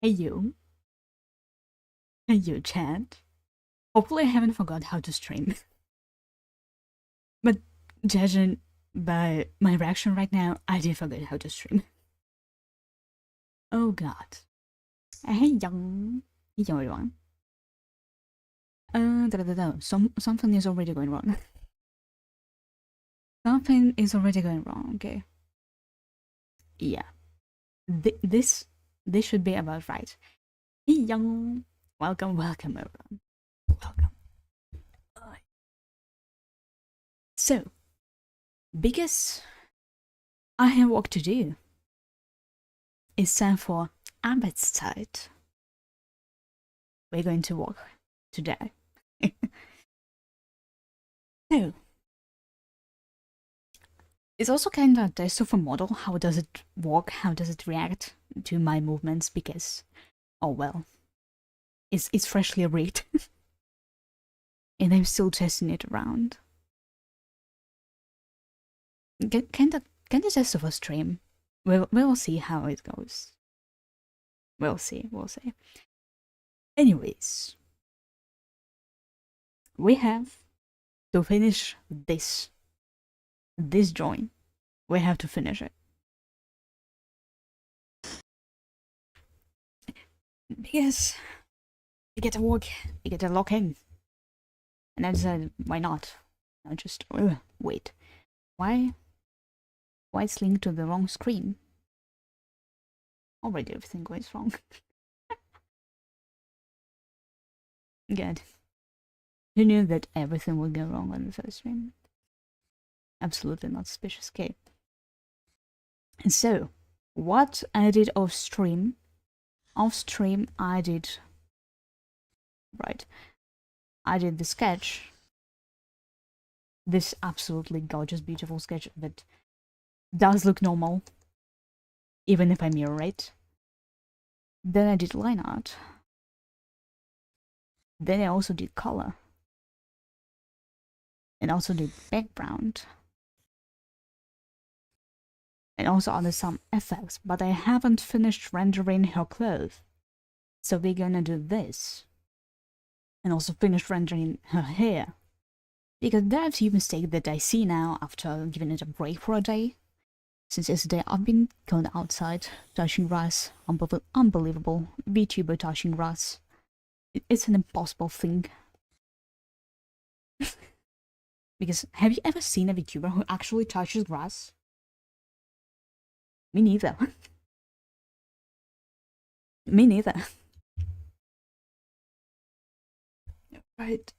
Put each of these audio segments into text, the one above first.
Hey you. Hey you, chat. Hopefully I haven't forgot how to stream. But judging by my reaction right now, I did forget how to stream. Oh god. Hey young. Hey young everyone. Something is already going wrong. Something is already going wrong, okay. Yeah. This should be about right. Hey young. Welcome everyone. Welcome. So, because I have work to do, it's time for Arbeitszeit. We're going to work today. So, it's also kind of a test of a model. How does it work? How does it react to my movements? Because, oh well, it's freshly rigged. And I'm still testing it around. Kind of test of a stream. We'll see how it goes. We'll see. Anyways, we have to finish this drawing. We have to finish it. Because we get to work, we get to lock in. And I decided, why not? I just, wait. Why it's linked to the wrong screen? Already everything goes wrong. Good. Who knew that everything would go wrong on the first stream? Absolutely not suspicious, okay. And so, what I did off stream, I did the sketch, this absolutely gorgeous, beautiful sketch that does look normal, even if I mirror it. Then I did line art. Then I also did color. And also did background. And also added some effects, but I haven't finished rendering her clothes. So we're gonna do this. And also finish rendering her hair. Because there are a few mistakes that I see now after giving it a break for a day. Since yesterday I've been going outside, touching grass, unbelievable, VTuber touching grass. It's an impossible thing. Because have you ever seen a VTuber who actually touches grass? Me neither. Me neither. Right.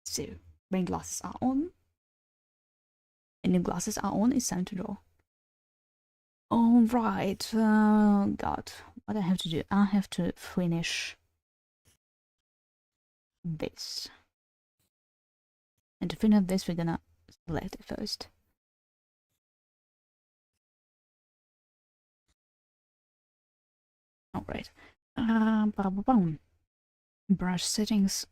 So, when glasses are on, and if glasses are on, it's time to draw. Alright, god, what I have to do? I have to finish this. And to finish this, we're gonna select it first. Alright. Brush settings.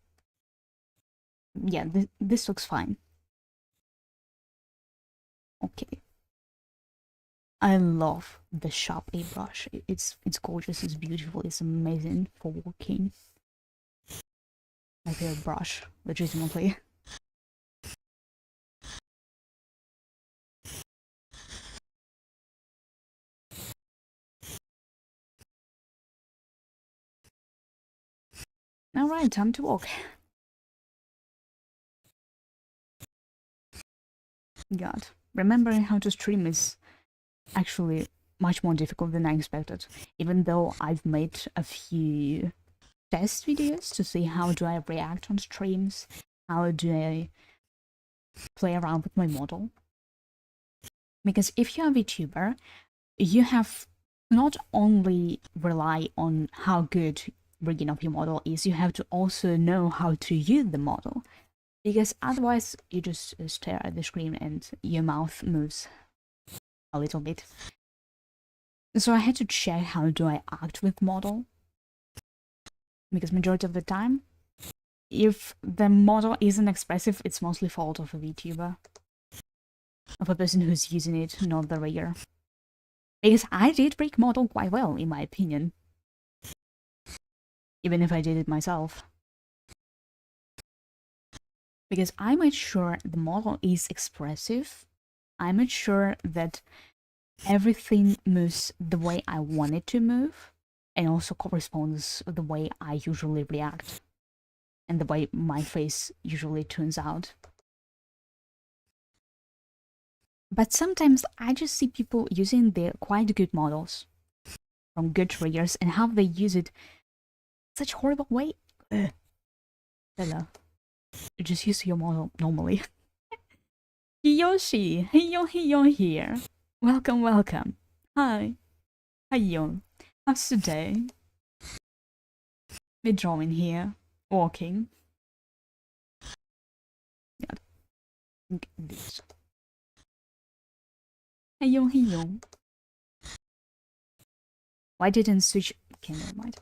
Yeah, this looks fine. Okay. I love the Sharp A brush. It's gorgeous, it's beautiful, it's amazing for working. My favorite brush, legitimately. Alright, time to walk. God, remembering how to stream is actually much more difficult than I expected. Even though I've made a few test videos to see how do I react on streams, how do I play around with my model. Because if you're a VTuber, you have not only rely on how good rigging of your model is, you have to also know how to use the model. Because otherwise you just stare at the screen and your mouth moves a little bit. So I had to check how do I act with model. Because majority of the time, if the model isn't expressive, it's mostly fault of a VTuber. Of a person who's using it, not the rigger. Because I did break model quite well, in my opinion. Even if I did it myself. Because I made sure the model is expressive. I made sure that everything moves the way I want it to move, and also corresponds with the way I usually react, and the way my face usually turns out. But sometimes I just see people using their quite good models from good triggers and how they use it such a horrible way. Bella, just use your model normally. Yoshi, Hiyo here. Welcome, welcome. Hi. Hiyo. How's today? We're drawing here. Walking. Yeah. This. Hiyo. Why didn't switch? Okay, never mind.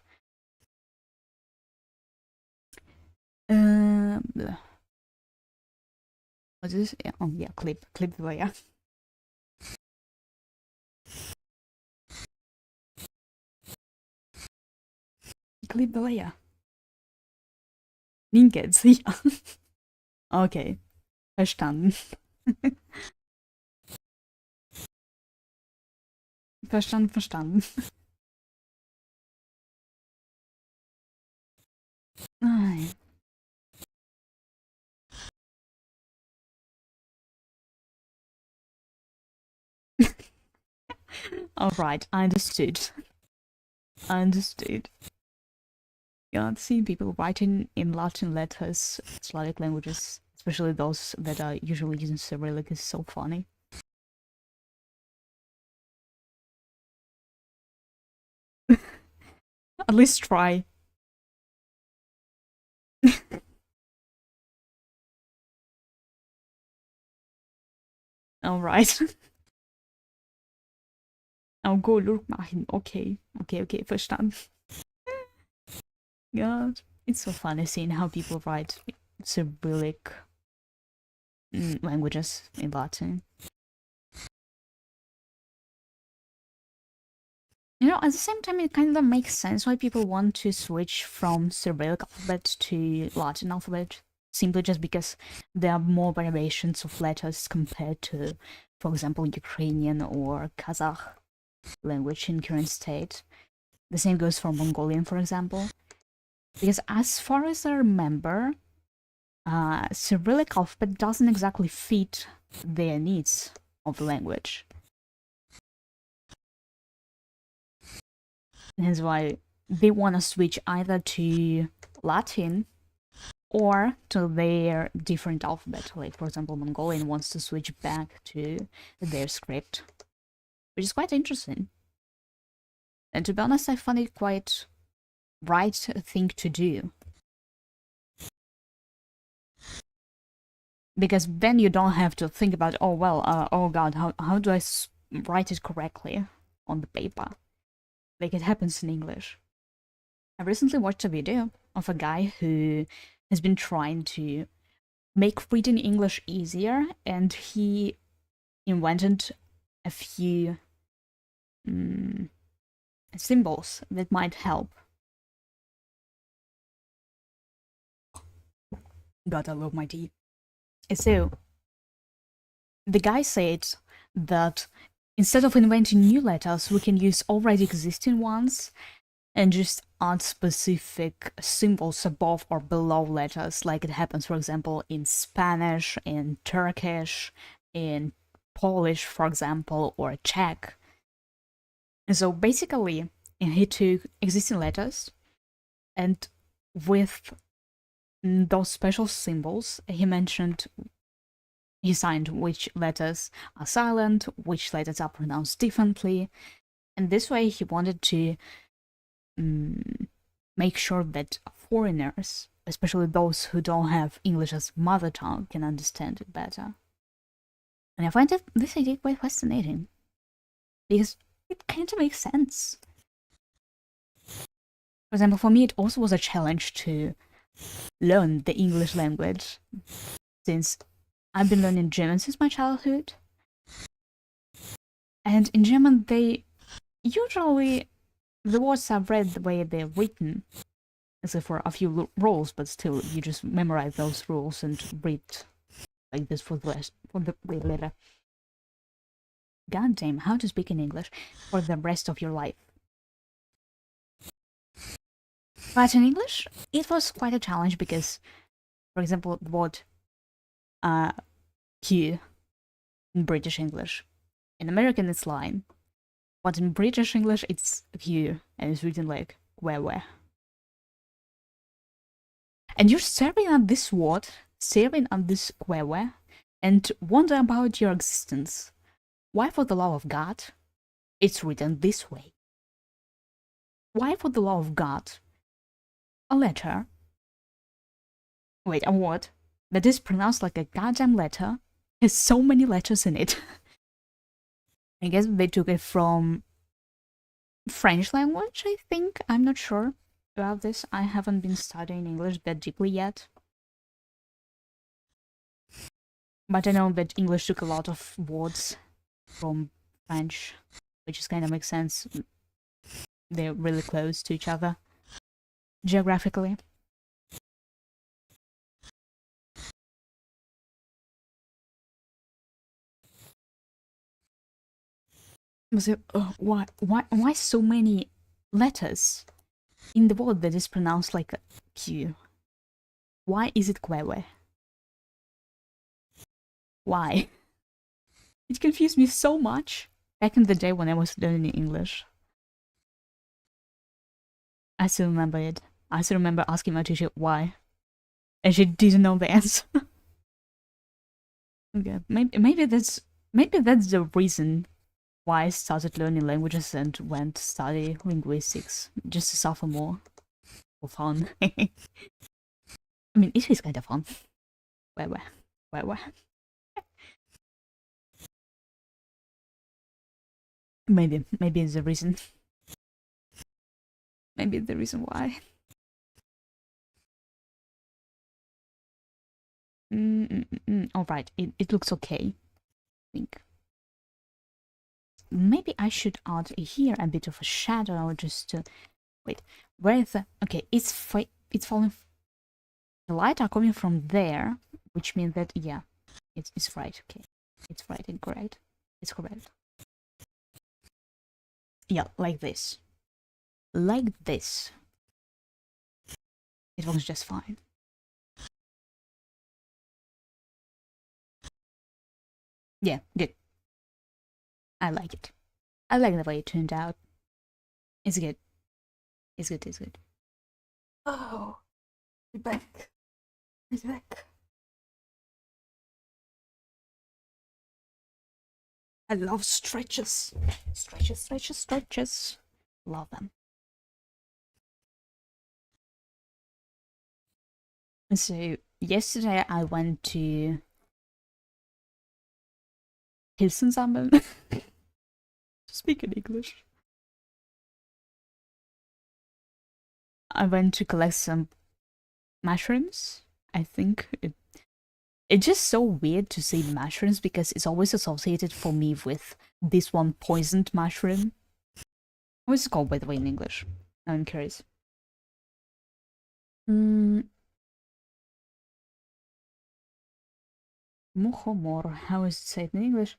What's this? Yeah, oh yeah, clip the layer. Clip the layer. Link it, ja. Okay, verstanden. Verstanden. Nein. Alright, I understood. Yeah, I've seen people writing in Latin letters, Slavic languages, especially those that are usually using Cyrillic, is so funny. At least try. Alright. Oh, go look machen. Okay, verstanden. God, it's so funny seeing how people write Cyrillic languages in Latin. You know, at the same time, it kind of makes sense why people want to switch from Cyrillic alphabet to Latin alphabet, simply just because there are more variations of letters compared to, for example, Ukrainian or Kazakh language in current state. The same goes for Mongolian, for example. Because as far as I remember, Cyrillic alphabet doesn't exactly fit their needs of the language. That's why they want to switch either to Latin or to their different alphabet. Like, for example, Mongolian wants to switch back to their script, which is quite interesting. And to be honest, I find it quite right thing to do. Because then you don't have to think about, oh, well, oh god, how do I write it correctly on the paper? Like it happens in English. I recently watched a video of a guy who has been trying to make reading English easier, and he invented a few symbols that might help. God, I love my tea. So, the guy said that instead of inventing new letters, we can use already existing ones and just add specific symbols above or below letters, like it happens, for example, in Spanish, in Turkish, in Polish, for example, or Czech. And so basically, he took existing letters and with those special symbols, he signed which letters are silent, which letters are pronounced differently, and this way he wanted to make sure that foreigners, especially those who don't have English as mother tongue, can understand it better. And I find this idea quite fascinating, because it kind of makes sense. For example, for me, it also was a challenge to learn the English language, since I've been learning German since my childhood. And in German, they usually the words are read the way they're written, except for a few rules, but still, you just memorize those rules and read like this for the rest, for the later. God damn, how to speak in English for the rest of your life. But in English, it was quite a challenge because, for example, the word Q in British English. In American, it's line. But in British English, it's Q, and it's written like where. And you're staring at this word, staring at this where, and wonder about your existence. Why, for the love of God, it's written this way? Why, for the love of God, a letter, wait, a word that is pronounced like a goddamn letter has so many letters in it? I guess they took it from French language, I think. I'm not sure about this. I haven't been studying English that deeply yet. But I know that English took a lot of words from French, which just kind of makes sense. They're really close to each other geographically. So, why so many letters in the word that is pronounced like a Q? Why is it Kwewe? Why? It confused me so much back in the day when I was learning English. I still remember it. I still remember asking my teacher why, and she didn't know the answer. Okay, maybe that's the reason why I started learning languages and went to study linguistics, just to suffer more for fun. I mean, it is kind of fun. Where? Maybe it's the reason. Maybe it's the reason why. Alright, it looks okay, I think. Maybe I should add here a bit of a shadow just to... Wait, where is the... Okay, it's falling... The light are coming from there, which means that, yeah, it's right, okay. It's right and correct. It's correct. Yeah, like this. Like this. It works just fine. Yeah, good. I like it. I like the way it turned out. It's good. It's good. Oh, you're back. It's back. I love stretches. Stretches. Love them. So, yesterday I went to Hilsensammeln. Speak in English. I went to collect some mushrooms. I think it's just so weird to say mushrooms because it's always associated for me with this one poisoned mushroom. What is it called, by the way, in English? I'm curious. Muhomor, how is it said in English?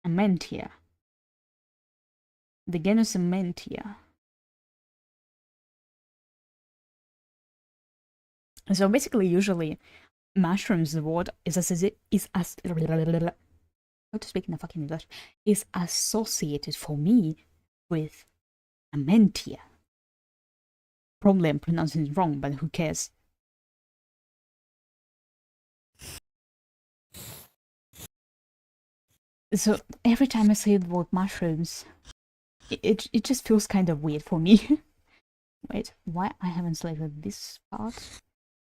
Amentia. The genus Amentia. So basically, usually, mushrooms, the word is as how to speak in a fucking English, is associated for me with Amentia. Probably I'm pronouncing it wrong, but who cares? So every time I say the word mushrooms, it just feels kind of weird for me. Wait, why I haven't selected this part?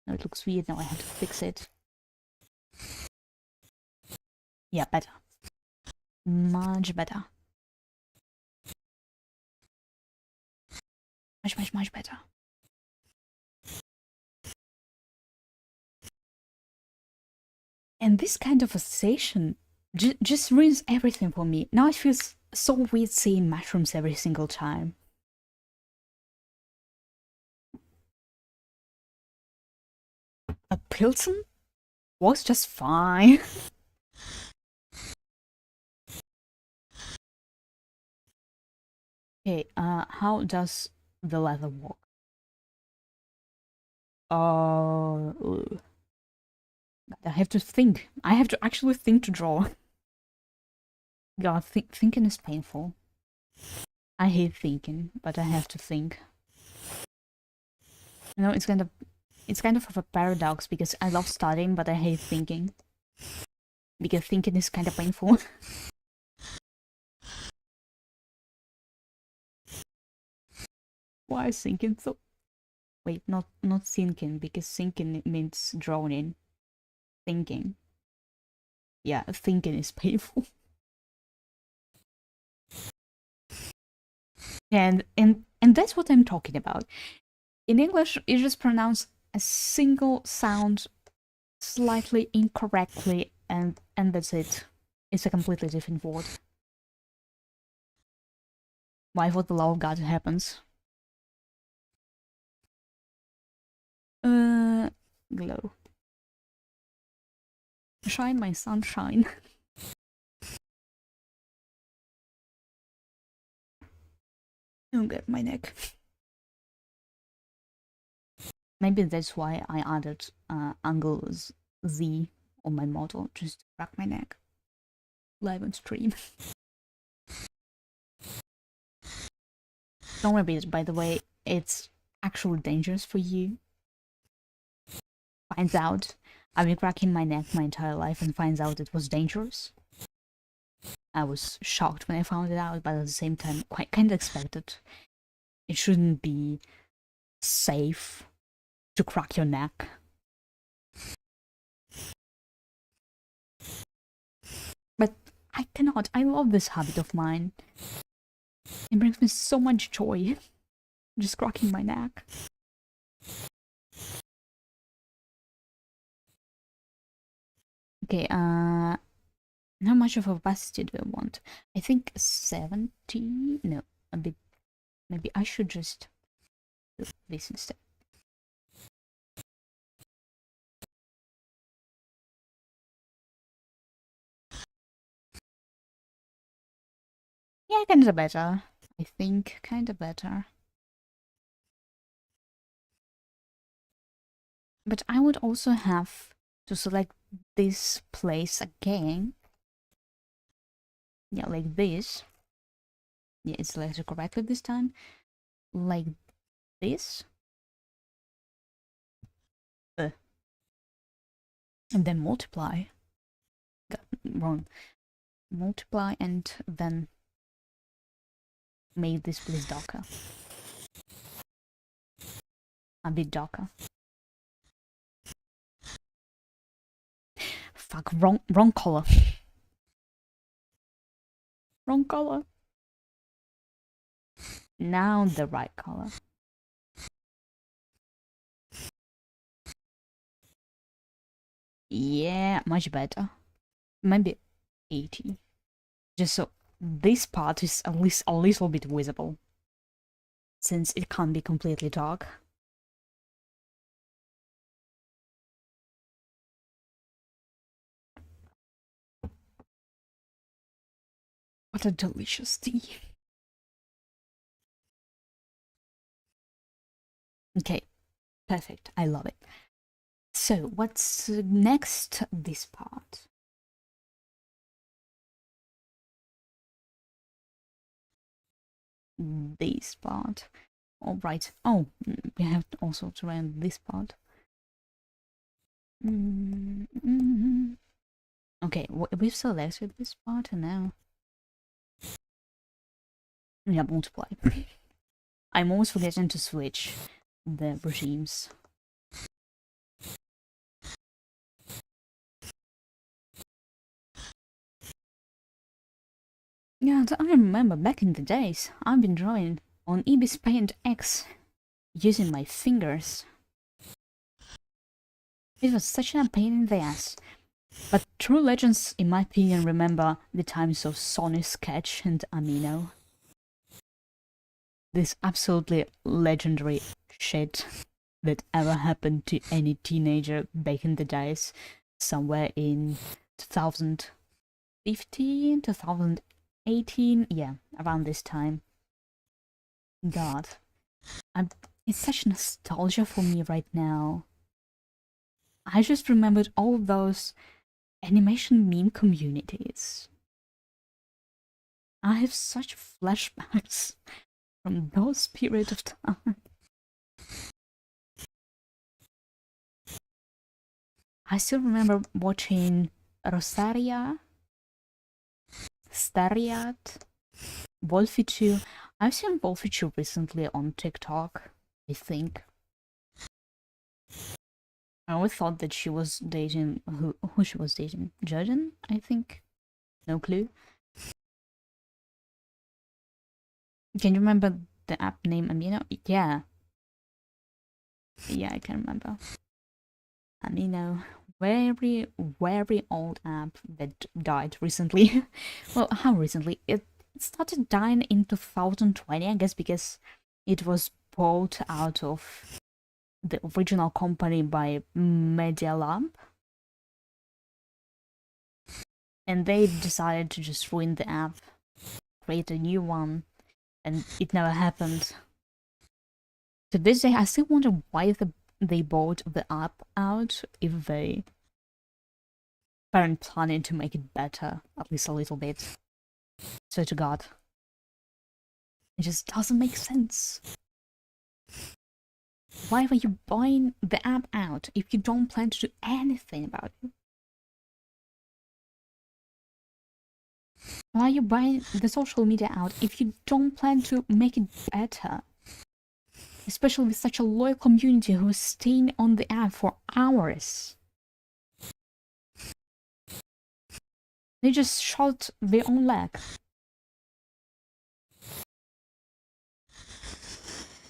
No, it looks weird. Now I have to fix it. Yeah, better. Much better. Much better. And this kind of association just ruins everything for me. Now it feels so weird seeing mushrooms every single time. A Pilsen was just fine. Okay, how does the leather work? Oh, I have to think. I have to actually think to draw. God, thinking is painful. I hate thinking, but I have to think. You know, it's kind of a paradox because I love studying, but I hate thinking. Because thinking is kind of painful. Why is thinking so? Wait, not thinking, because thinking means drowning. Thinking. Yeah, thinking is painful. And that's what I'm talking about. In English, you just pronounce a single sound slightly incorrectly, and that's it. It's a completely different word. Why, for the love of God, it happens? Glow. Shine, my sunshine. Don't get my neck. Maybe that's why I added angle Z on my model, just to crack my neck. Live on stream. Don't worry, by the way, it's actually dangerous for you. Finds out I've been cracking my neck my entire life and finds out it was dangerous. I was shocked when I found it out, but at the same time, quite kind of expected. It shouldn't be safe to crack your neck. But I cannot. I love this habit of mine. It brings me so much joy. Just cracking my neck. Okay, how much of opacity do I want? I think 70? No, a bit. Maybe I should just do this instead. Yeah, kinda better. I think kinda better. But I would also have to select this place again. Yeah, like this. Yeah, it's selected correctly this time. Like this. And then multiply. Got wrong. Multiply and then make this place darker. A bit darker. Fuck, wrong color. Wrong color. Now the right color. Yeah, much better. Maybe 80. Just so this part is at least a little bit visible. Since it can't be completely dark. What a delicious tea. Okay, perfect. I love it. So, what's next this part? This part. All right. Oh, we have also to run this part. Okay, we've selected this part and now. Yeah, multiply. I'm always forgetting to switch the regimes. Yeah, I remember back in the days, I've been drawing on Ibis Paint X using my fingers. It was such a pain in the ass. But true legends, in my opinion, remember the times of Sony Sketch and Amino. This absolutely legendary shit that ever happened to any teenager back in the days, somewhere in 2015, 2018, yeah, around this time. God, it's such nostalgia for me right now. I just remembered all those animation meme communities. I have such flashbacks from those periods of time. I still remember watching Rosaria, Stariat, Wolfie 2. I've seen Wolfie 2 recently on TikTok, I think. I always thought that she was dating... Who she was dating? Jordan, I think? No clue. Can you remember the app name Amino? Yeah. Yeah, I can remember. Amino. Very, very old app that died recently. Well, how recently? It started dying in 2020, I guess, because it was bought out of the original company by Media Lab. And they decided to just ruin the app, create a new one, and it never happened. To this day, I still wonder why they bought the app out if they weren't planning to make it better, at least a little bit. Swear to God. It just doesn't make sense. Why were you buying the app out if you don't plan to do anything about it? Why are you buying the social media out if you don't plan to make it better? Especially with such a loyal community who is staying on the app for hours. They just shot their own leg.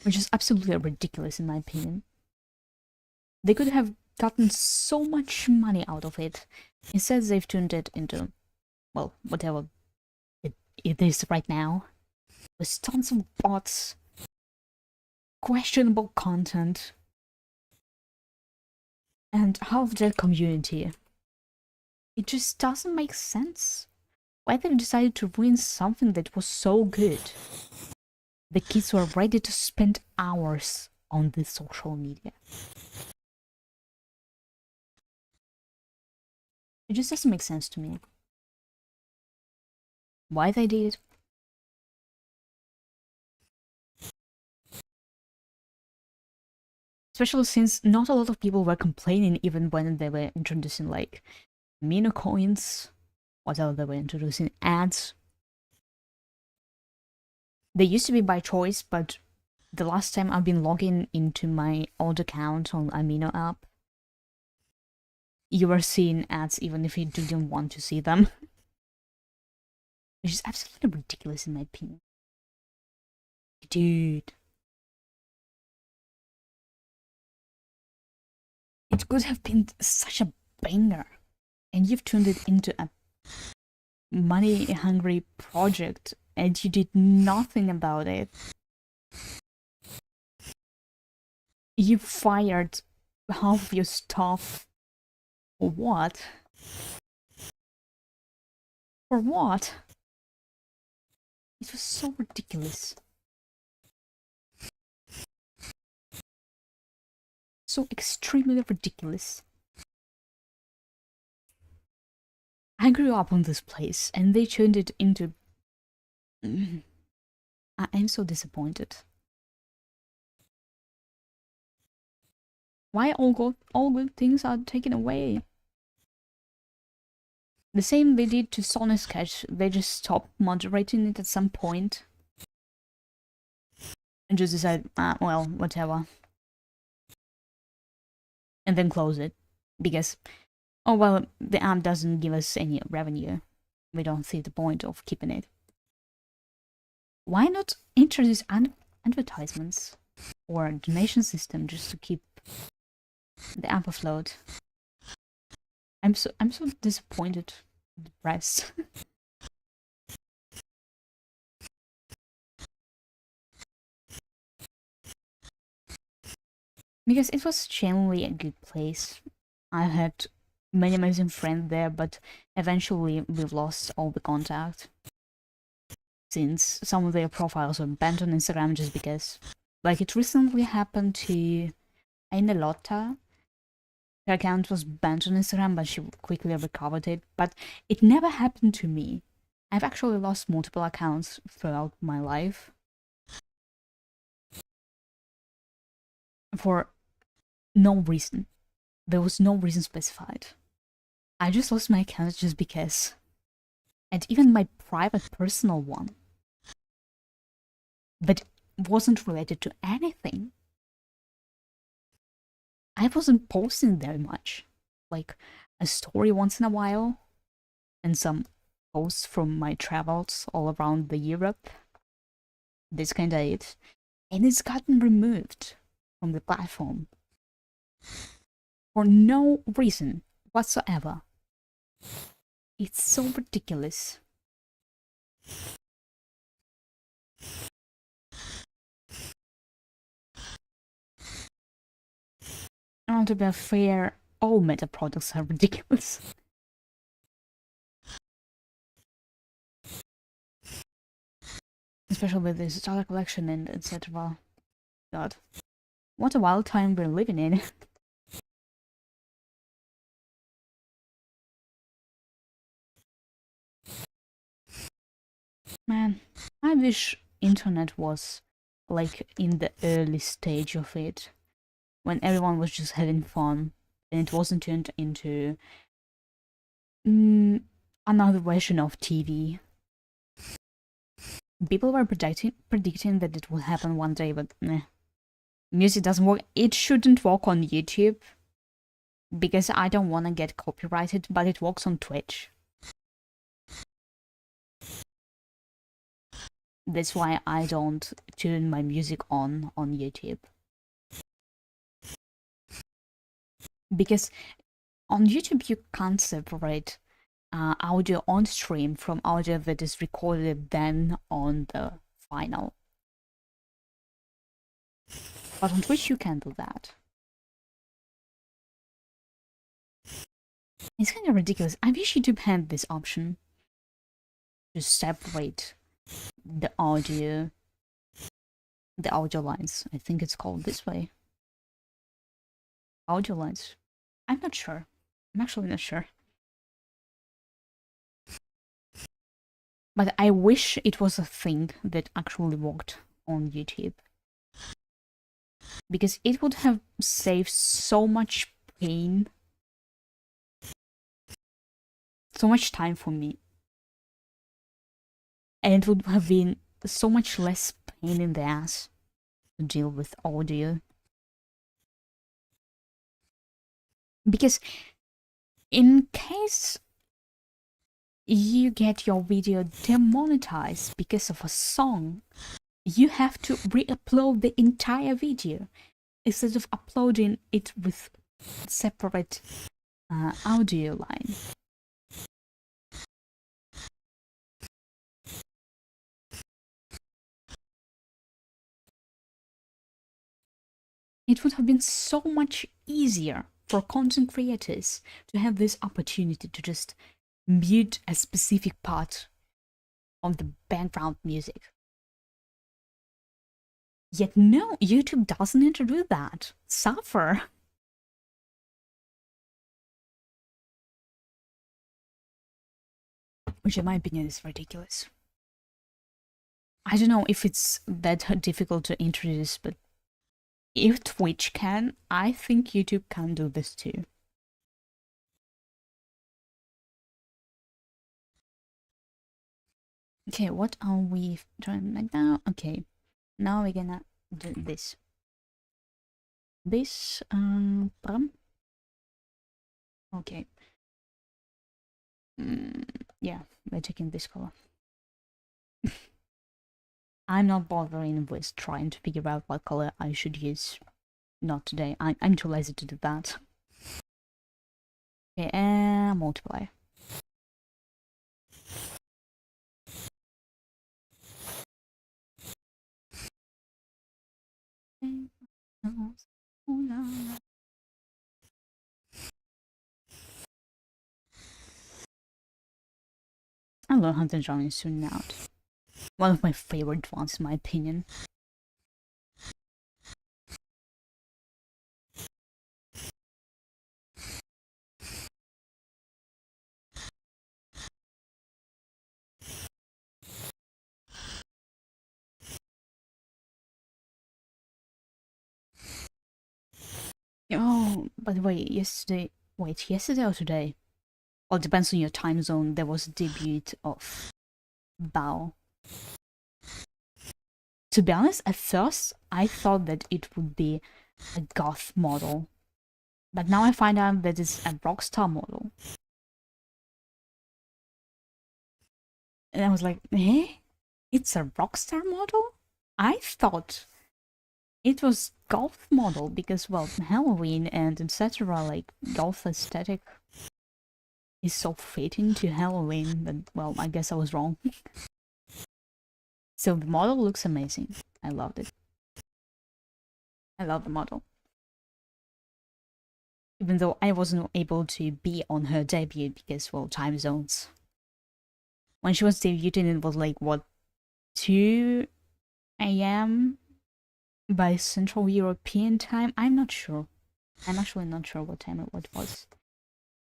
Which is absolutely ridiculous in my opinion. They could have gotten so much money out of it. Instead, they've turned it into, well, whatever it is right now. With tons of bots, questionable content, and half their community. It just doesn't make sense. Why they decided to ruin something that was so good? The kids were ready to spend hours on this social media. It just doesn't make sense to me. Why they did it? Especially since not a lot of people were complaining even when they were introducing like Mino coins, whatever they were introducing, ads. They used to be by choice, but the last time I've been logging into my old account on Amino app, you were seeing ads even if you didn't want to see them. Which is absolutely ridiculous in my opinion. Dude. It could have been such a banger, and you've turned it into a money-hungry project, and you did nothing about it. You fired half of your staff. For what? For what? It was so ridiculous. So extremely ridiculous. I grew up on this place and they turned it into... I am so disappointed. Why all good things are taken away? The same they did to Sony Sketch, they just stopped moderating it at some point. And just decided, well, whatever. And then close it. Because, oh well, the app doesn't give us any revenue. We don't see the point of keeping it. Why not introduce advertisements or a donation system just to keep the app afloat? I'm so disappointed, depressed. Because it was genuinely a good place. I had many amazing friends there, but eventually we lost all the contact. Since some of their profiles were banned on Instagram just because. Like, it recently happened to Aina Lotta. Her account was banned on Instagram, but she quickly recovered it. But it never happened to me. I've actually lost multiple accounts throughout my life. For no reason. There was no reason specified. I just lost my accounts just because. And even my private personal one. But wasn't related to anything. I wasn't posting very much. Like a story once in a while. And some posts from my travels all around the Europe. This kinda it. And it's gotten removed from the platform. For no reason whatsoever. It's so ridiculous. And to be fair, all meta products are ridiculous. Especially with this starter collection and etc. God. What a wild time we're living in. Man, I wish internet was like in the early stage of it, when everyone was just having fun and it wasn't turned into another version of TV. People were predicting that it will happen one day, but meh. Music doesn't work. It shouldn't work on YouTube because I don't want to get copyrighted, but it works on Twitch. That's why I don't turn my music on YouTube. Because on YouTube you can't separate audio on stream from audio that is recorded then on the final. But on Twitch you can do that. It's kind of ridiculous. I wish YouTube had this option to separate the audio lines. I think it's called this way. Audio lines. I'm not sure. I'm actually not sure. But I wish it was a thing that actually worked on YouTube. Because it would have saved so much pain. So much time for me. And it would have been so much less pain in the ass to deal with audio. Because in case you get your video demonetized because of a song, you have to re-upload the entire video instead of uploading it with separate audio line. It would have been so much easier for content creators to have this opportunity to just mute a specific part of the background music. Yet no, YouTube doesn't need to do that. Suffer. Which in my opinion is ridiculous. I don't know if it's that difficult to introduce, but if Twitch can, I think YouTube can do this too. Okay, what are we trying right now? Okay, now we're gonna do this. This, okay. Yeah, we're taking this color. I'm not bothering with trying to figure out what color I should use. Not today. I'm too lazy to do that. Okay, and multiply. I love Hunter Drawing soon out. One of my favorite ones, in my opinion. Oh, by the way, yesterday or today? Well, it depends on your time zone. There was a debut of Bao. To be honest, at first I thought that it would be a goth model, but now I find out that it's a rockstar model. And I was like, eh? It's a rockstar model? I thought it was goth model because, well, Halloween and etc. like goth aesthetic is so fitting to Halloween that, well, I guess I was wrong. So the model looks amazing. I loved it. I love the model. Even though I wasn't able to be on her debut because, well, time zones. When she was debuting, it was like, what, 2 a.m. by Central European time? I'm not sure. I'm actually not sure what time it was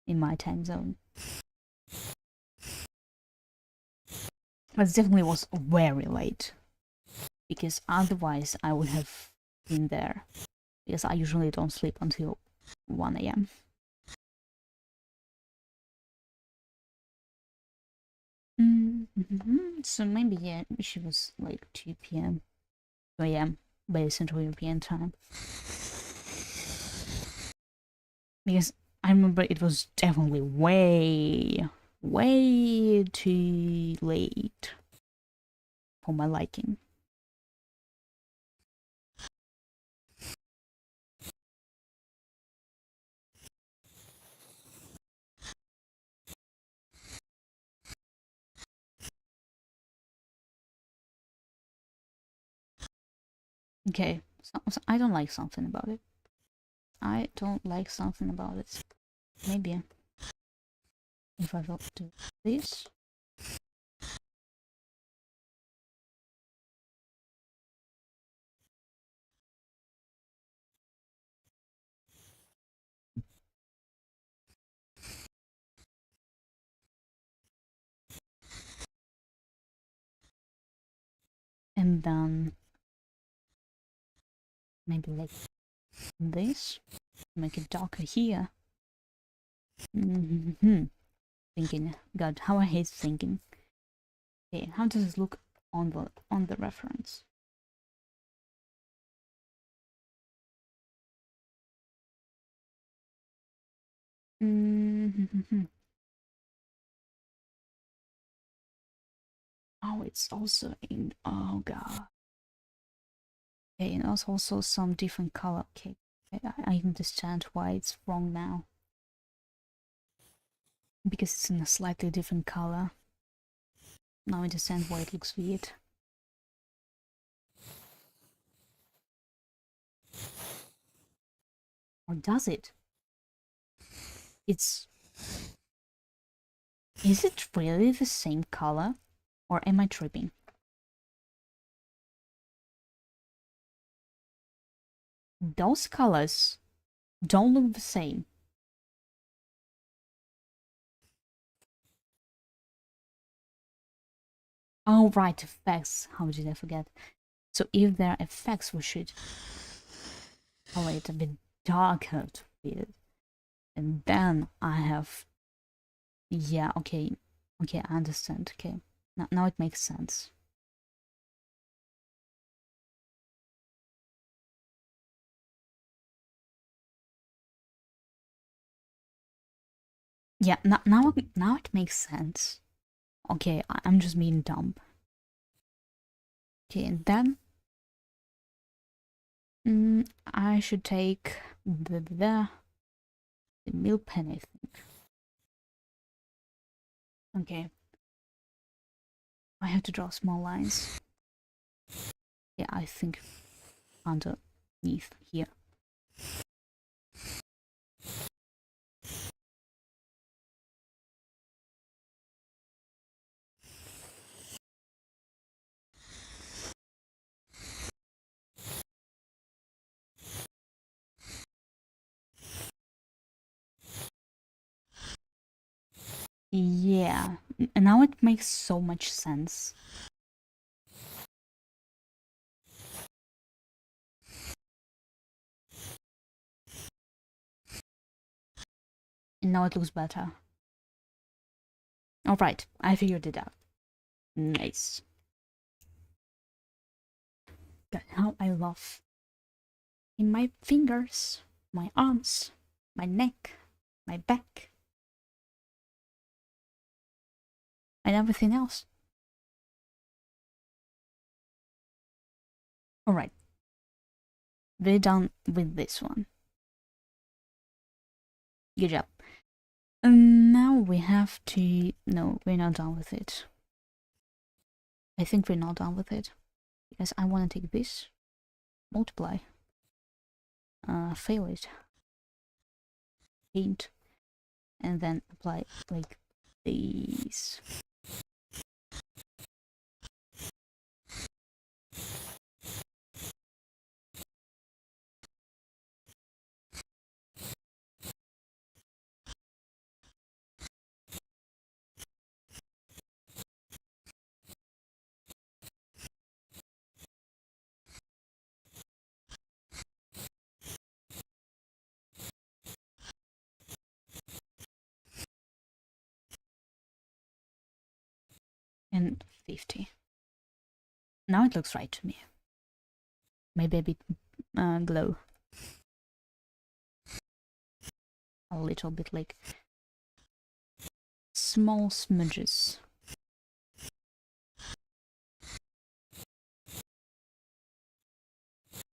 in my time zone. But it definitely was very late. Because otherwise I would have been there. Because I usually don't sleep until 1 a.m. So maybe, yeah, she was like 2 p.m. 2 a.m. by Central European time. Because I remember it was definitely way too late for my liking. Okay, so I don't like something about it. I don't like something about it. Maybe if I will do this. And then maybe like this, make it darker here. Thinking, God, how I hate thinking. Okay, how does it look on the reference? Oh, it's also in. Oh God. Okay, and also some different color. Okay, I understand why it's wrong now. Because it's in a slightly different color. Now I understand why it looks weird. Or does it? Is it really the same color? Or am I tripping? Those colors don't look the same. Oh, right, effects. How did I forget? So if there are effects, we should color it a bit darker to it. And then I have... Yeah, okay. Okay, I understand. Okay. Now it makes sense. Yeah, now it makes sense. Okay, I'm just being dumb. Okay, and then I should take the mill pen, I think. Okay. I have to draw small lines. Yeah, I think underneath here. Yeah, now it makes so much sense. And now it looks better. Alright, I figured it out. Nice. God, how I love in my fingers, my arms, my neck, my back, and everything else. Alright, we're done with this one. Good job. And now we have to... No, we're not done with it. I think we're not done with it. Because I want to take this, multiply, fail it, paint, and then apply like these. And 50. Now it looks right to me. Maybe a bit glow. A little bit like small smudges.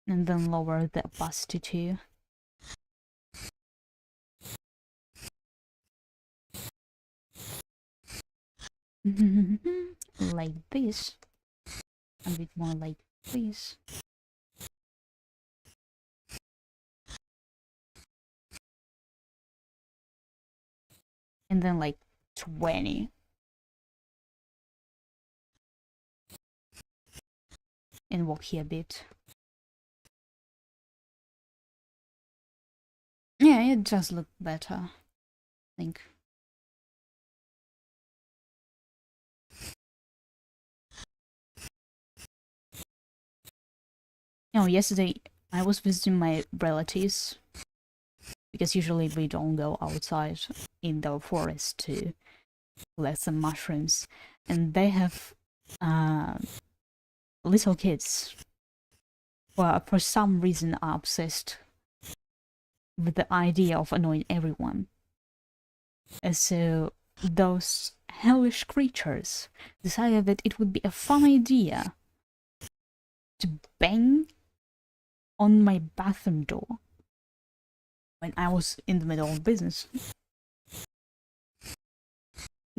And then lower the opacity too. Like this. A bit more like this. And then like 20. And walk here a bit. Yeah, it does look better, I think. No, yesterday I was visiting my relatives because usually we don't go outside in the forest to collect some mushrooms, and they have little kids who are, for some reason, are obsessed with the idea of annoying everyone. And so those hellish creatures decided that it would be a fun idea to bang on my bathroom door when I was in the middle of business.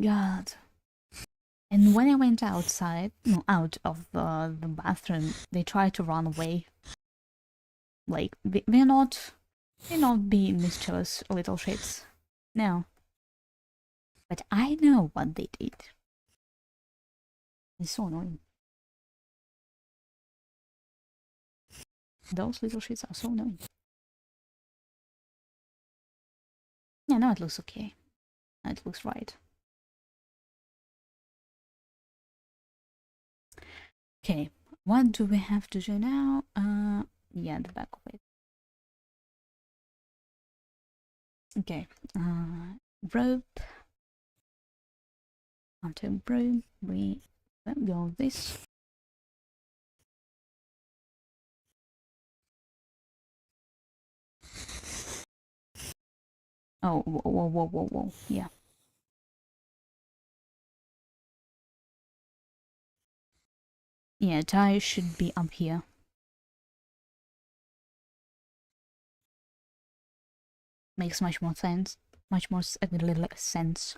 God. And when I went outside, no, out of the bathroom, they tried to run away. Like, they're not being mischievous little shits. No. But I know what they did. It's so annoying. Those little shits are so annoying. Yeah, now it looks okay. Now it looks right. Okay, what do we have to do now? Yeah, the back of it. Okay, rope. After rope, we go this. Oh, whoa, yeah. Yeah, tie should be up here. Makes much more sense. Much more sense.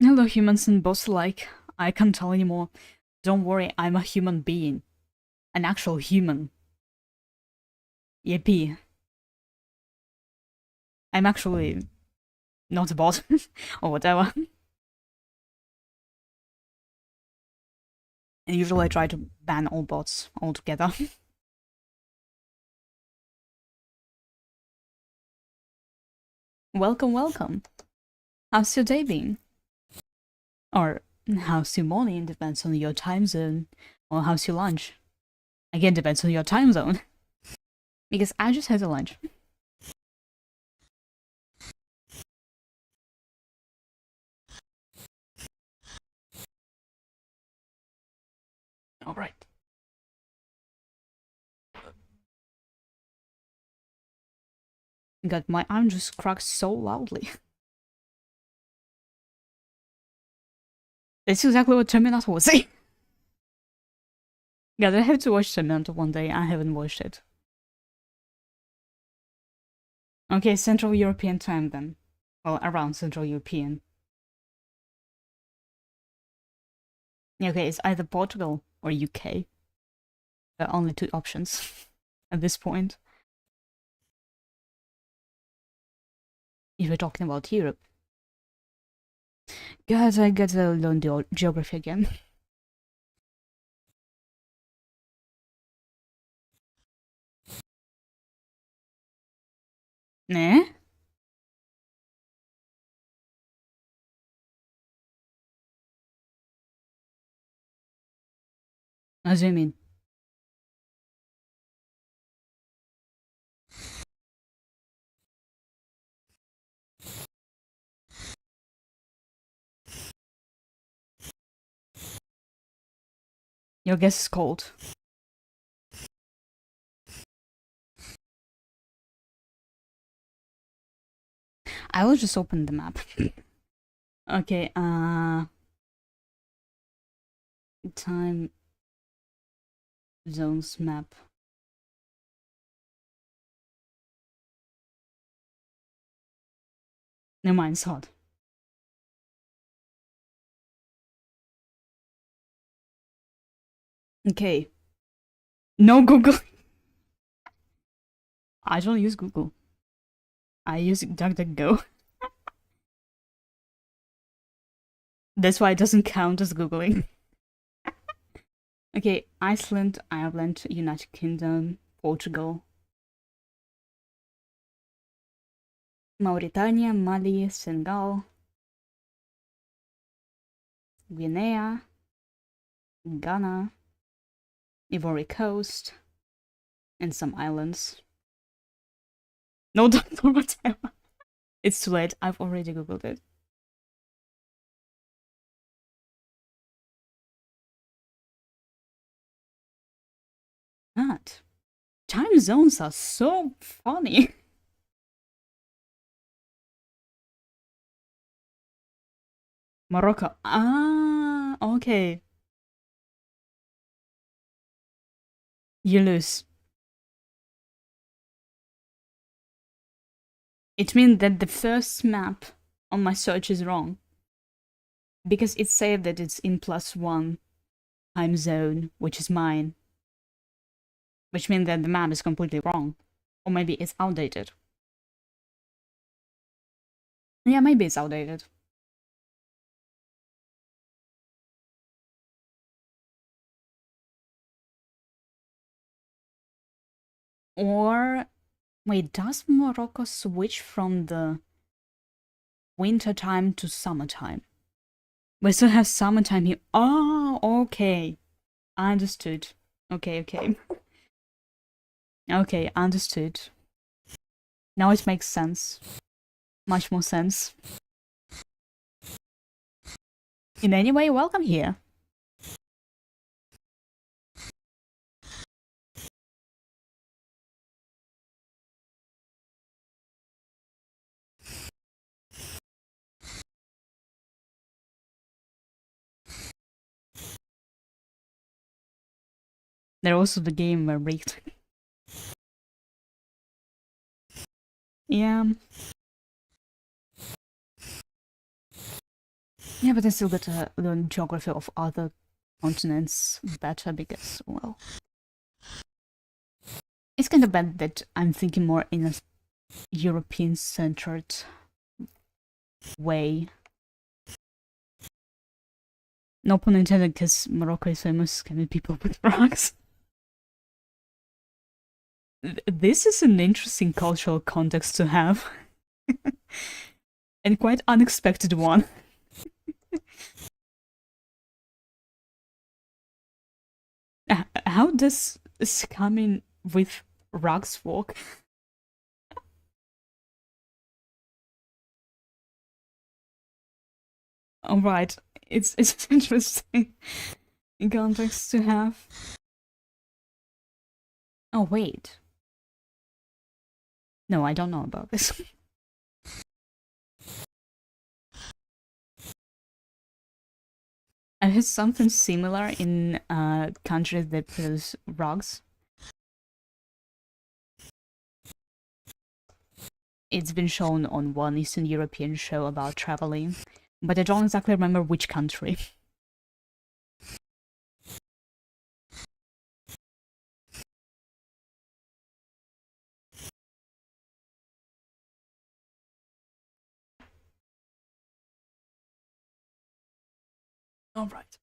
Hello, humans and bots alike. I can't tell anymore. Don't worry, I'm a human being. An actual human. Yippee. I'm actually not a bot. Or whatever. And usually I try to ban all bots altogether. Welcome, welcome. How's your day been? Or how's your morning? Depends on your time zone. Or how's your lunch? Again, depends on your time zone. Because I just had a lunch. Alright. God, my arm just cracked so loudly. That's exactly what Terminator was saying. God, I have to watch Terminator one day. I haven't watched it. Okay, Central European time then. Well, around Central European. Okay, it's either Portugal or UK. There are only two options at this point. If we're talking about Europe. God, I gotta learn the geography again. Nah? What do you mean? Your guess is cold. I will just open the map. Okay, time zones map. Never mind, it's hard. Okay. No Google. I don't use Google. I use DuckDuckGo. That's why it doesn't count as Googling. Okay, Iceland, Ireland, United Kingdom, Portugal, Mauritania, Mali, Senegal, Guinea, Ghana, Ivory Coast, and some islands. No, don't whatever. It's too late. I've already googled it. That time zones are so funny. Morocco. Ah, okay. You lose. It means that the first map on my search is wrong. Because it said that it's in +1 time zone, which is mine. Which means that the map is completely wrong. Or maybe it's outdated. Yeah, maybe it's outdated. Or, wait, does Morocco switch from the winter time to summertime? We still have summertime here. Oh, okay. I understood. Okay, okay. Okay, understood. Now it makes sense. Much more sense. In any way, welcome here. They're also the game were rigged. Yeah. Yeah, but I still got to learn geography of other continents better because, well, it's kind of bad that I'm thinking more in a European-centered way. No pun intended, because Morocco is famous scamming people with rocks. This is an interesting cultural context to have. And quite unexpected one. How does scamming with rocks work? Alright, it's interesting context to have. Oh, wait. No, I don't know about this. I heard something similar in countries that produce rugs. It's been shown on one Eastern European show about traveling, but I don't exactly remember which country. Alright.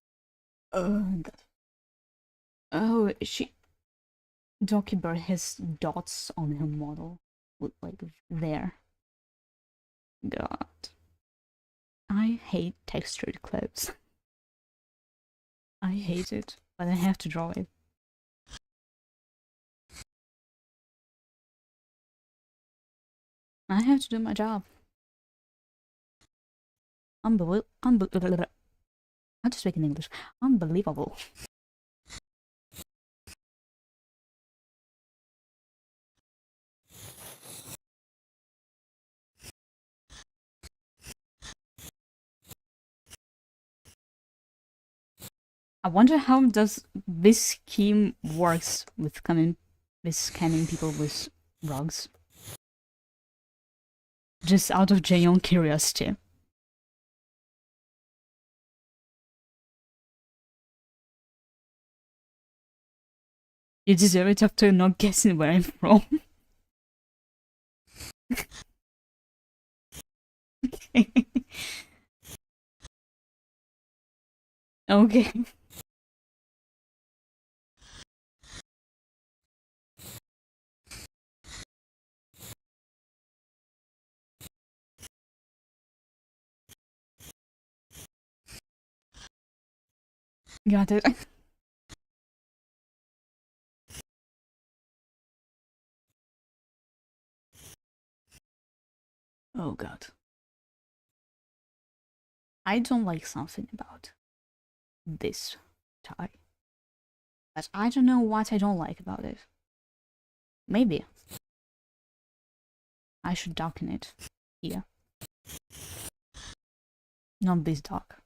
Oh, Dokibird has dots on her model. Like, there. God. I hate textured clothes. I hate it, but I have to draw it. I have to do my job. Unbelievable. How to speak in English? Unbelievable. I wonder how does this scheme works with scanning people with rugs. Just out of genuine curiosity. You deserve it after not guessing where I'm from. Okay. Okay. Got it. Oh god. I don't like something about this tie. But I don't know what I don't like about it. Maybe I should darken it here. Not this dark.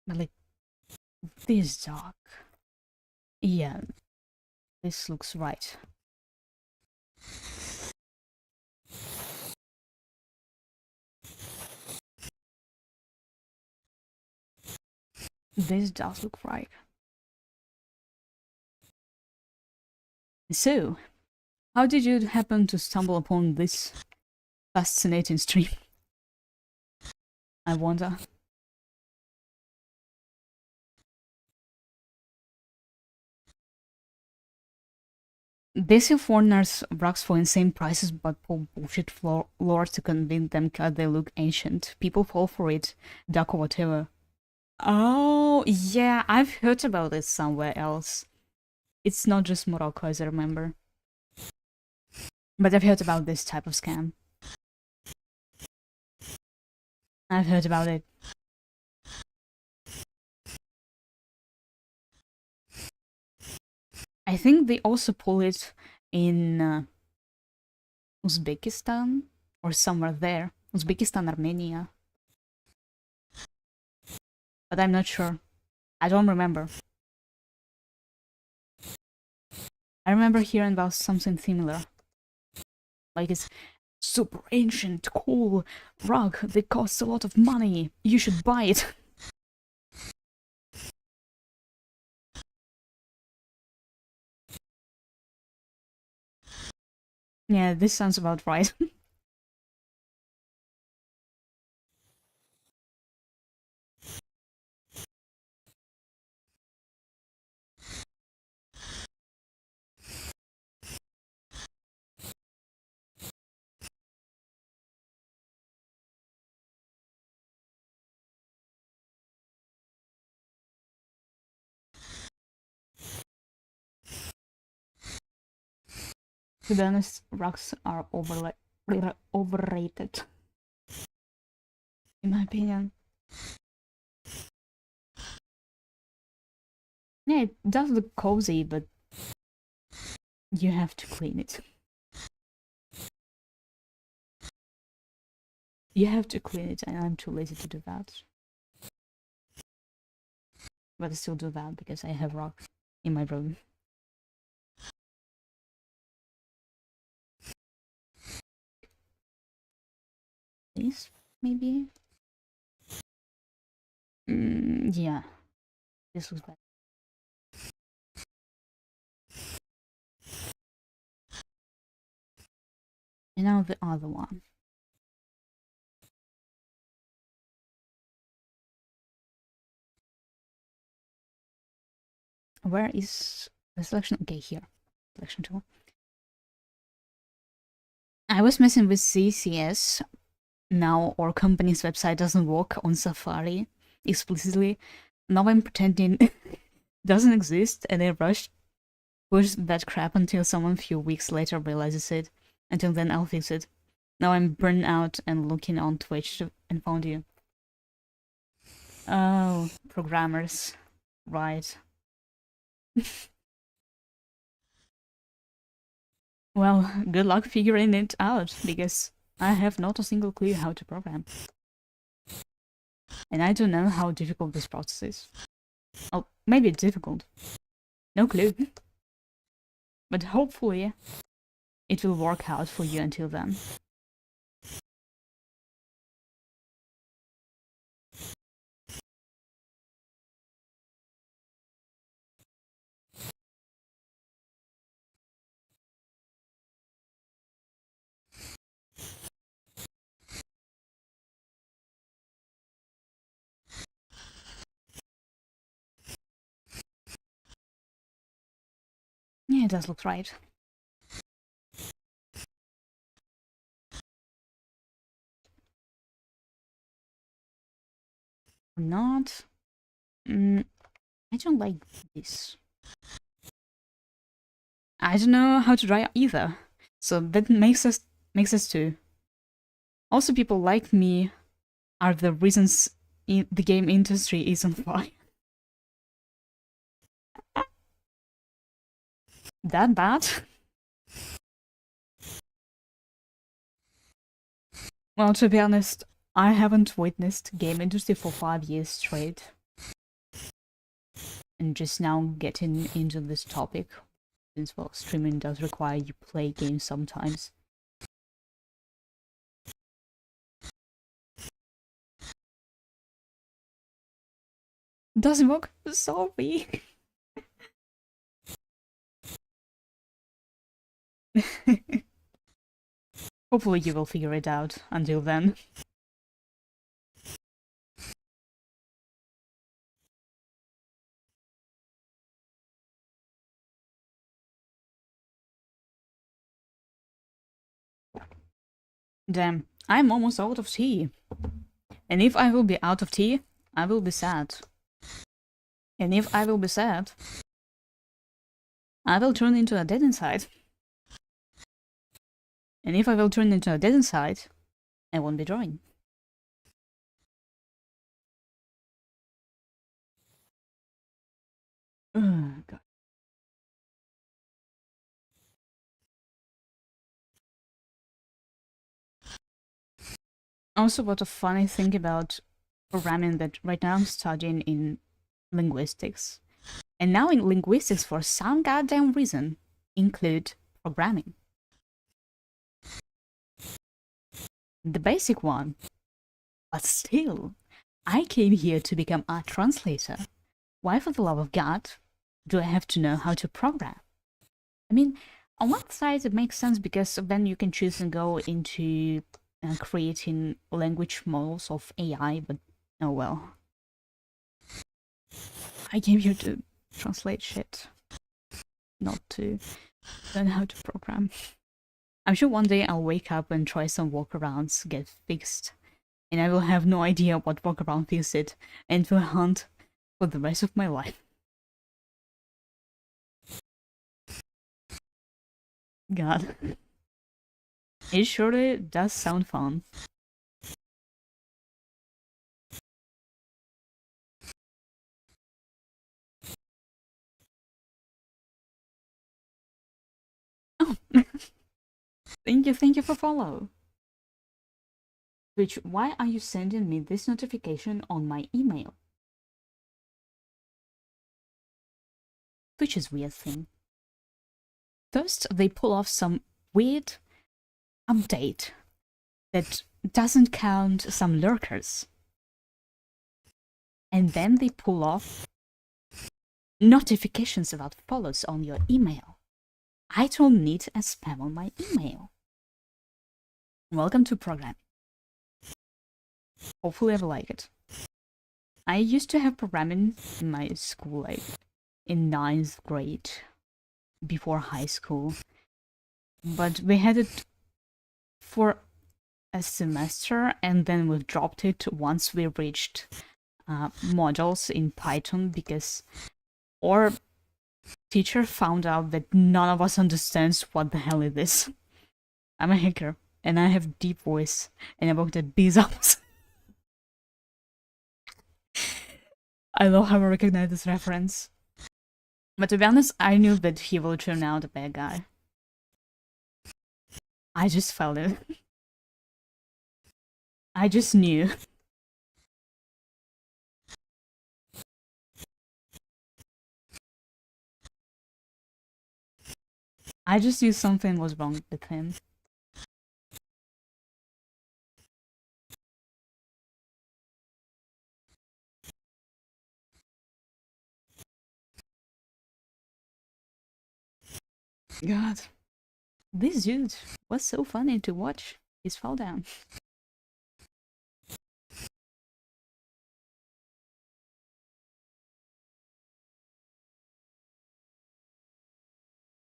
But like this dark. Yeah, this looks right. This does look right. So, how did you happen to stumble upon this fascinating stream? I wonder. They sell foreigners rugs for insane prices but pull bullshit lore to convince them that they look ancient. People fall for it, duck or whatever. Oh, yeah, I've heard about it somewhere else. It's not just Morocco, as I remember. But I've heard about this type of scam. I've heard about it. I think they also pull it in Uzbekistan or somewhere there. Uzbekistan, Armenia. But I'm not sure. I don't remember. I remember hearing about something similar. Like super ancient, cool rug that costs a lot of money. You should buy it. Yeah, this sounds about right. To be honest, rugs are overrated, in my opinion. Yeah, it does look cozy, but you have to clean it. You have to clean it, and I'm too lazy to do that. But I still do that because I have rug in my room. This, maybe? Yeah. This looks better. And now the other one. Where is the selection? Okay, here. Selection tool. I was messing with CCS. Now our company's website doesn't work on Safari explicitly. Now I'm pretending it doesn't exist, and I push that crap until someone a few weeks later realizes it. Until then, I'll fix it. Now I'm burned out and looking on Twitch and found you. Oh, programmers. Right. Well, good luck figuring it out, because I have not a single clue how to program. And I don't know how difficult this process is. Oh, maybe it's difficult. No clue. But hopefully, it will work out for you until then. Yeah, it does look right. Or not. I don't like this. I don't know how to draw either. So that makes us two. Also, people like me are the reasons the game industry is on fire. That bad? Well, to be honest, I haven't witnessed game industry for 5 years straight. And just now getting into this topic, since, well, streaming does require you play games sometimes. Doesn't work? Sorry. Hopefully you will figure it out until then. Damn, I'm almost out of tea. And if I will be out of tea, I will be sad. And if I will be sad, I will turn into a dead inside. And if I will turn into a dead inside, I won't be drawing. Oh, God. Also, what a funny thing about programming that right now I'm studying in linguistics. And now in linguistics, for some goddamn reason, include programming. The basic one. But still, I came here to become a translator. Why, for the love of God, do I have to know how to program? I mean, on one side, it makes sense because then you can choose and go into creating language models of AI, but oh well. I came here to translate shit, not to learn how to program. I'm sure one day I'll wake up and try some workarounds, get fixed, and I will have no idea what workaround fixed it, and will hunt for the rest of my life. God. It surely does sound fun. Oh, thank you for follow. Which, why are you sending me this notification on my email? Which is weird thing. First, they pull off some weird update that doesn't count some lurkers. And then they pull off notifications about follows on your email. I don't need a spam on my email. Welcome to programming. Hopefully I will like it. I used to have programming in my school, like in 9th grade, before high school. But we had it for a semester and then we dropped it once we reached modules in Python because our teacher found out that none of us understands what the hell it is. I'm a hacker and I have deep voice and I worked at Bezos. I love how I recognize this reference. But to be honest, I knew that he will turn out a bad guy. I just felt it. I just knew. I just knew something was wrong with him. God. This dude was so funny to watch his fall down.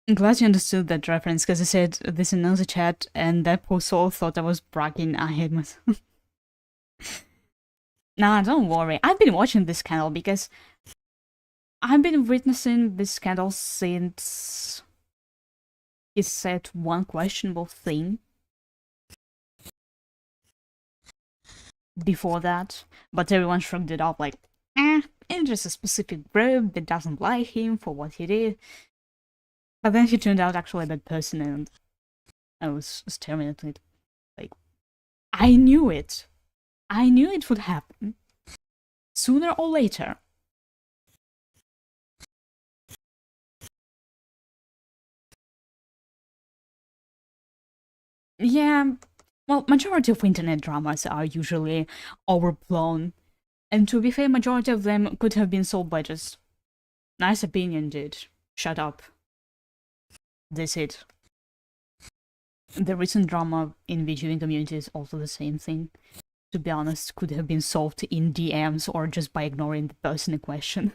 I'm glad you understood that reference, because I said this in another chat, and that post all thought I was bragging. I hate myself. Nah, don't worry. I've been watching this scandal because I've been witnessing this scandal since he said one questionable thing before that, but everyone shrugged it off like, it's just a specific group that doesn't like him for what he did. But then he turned out actually a bad person and I was staring at it. Like, I knew it. I knew it would happen. Sooner or later. Yeah, well, majority of internet dramas are usually overblown. And to be fair, majority of them could have been solved by just nice opinion, dude. Shut up. That's it. The recent drama in VTubing community is also the same thing. To be honest, could have been solved in DMs or just by ignoring the person in question.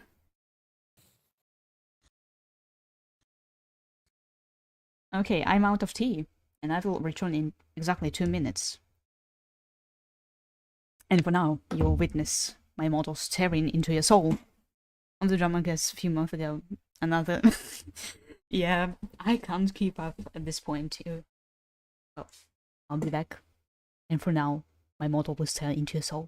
Okay, I'm out of tea, and I will return in exactly 2 minutes. And for now, you'll witness my model staring into your soul. On the drama guest a few months ago, another... Yeah, I can't keep up at this point too. Oh, I'll be back. And for now, my model will stare into your soul.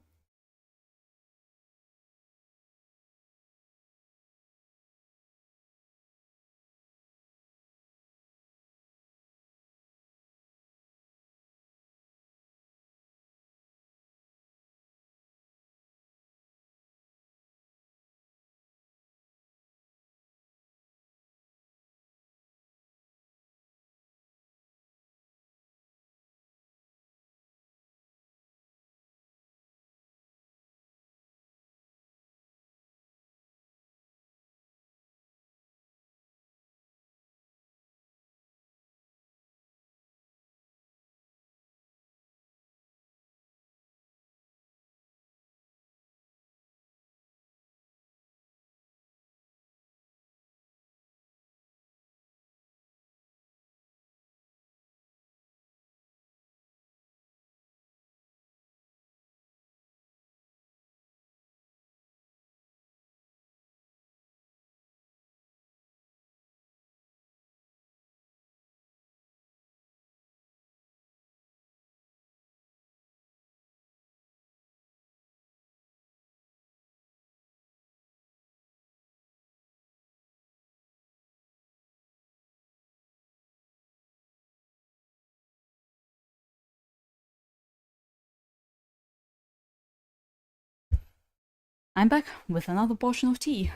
I'm back with another portion of tea.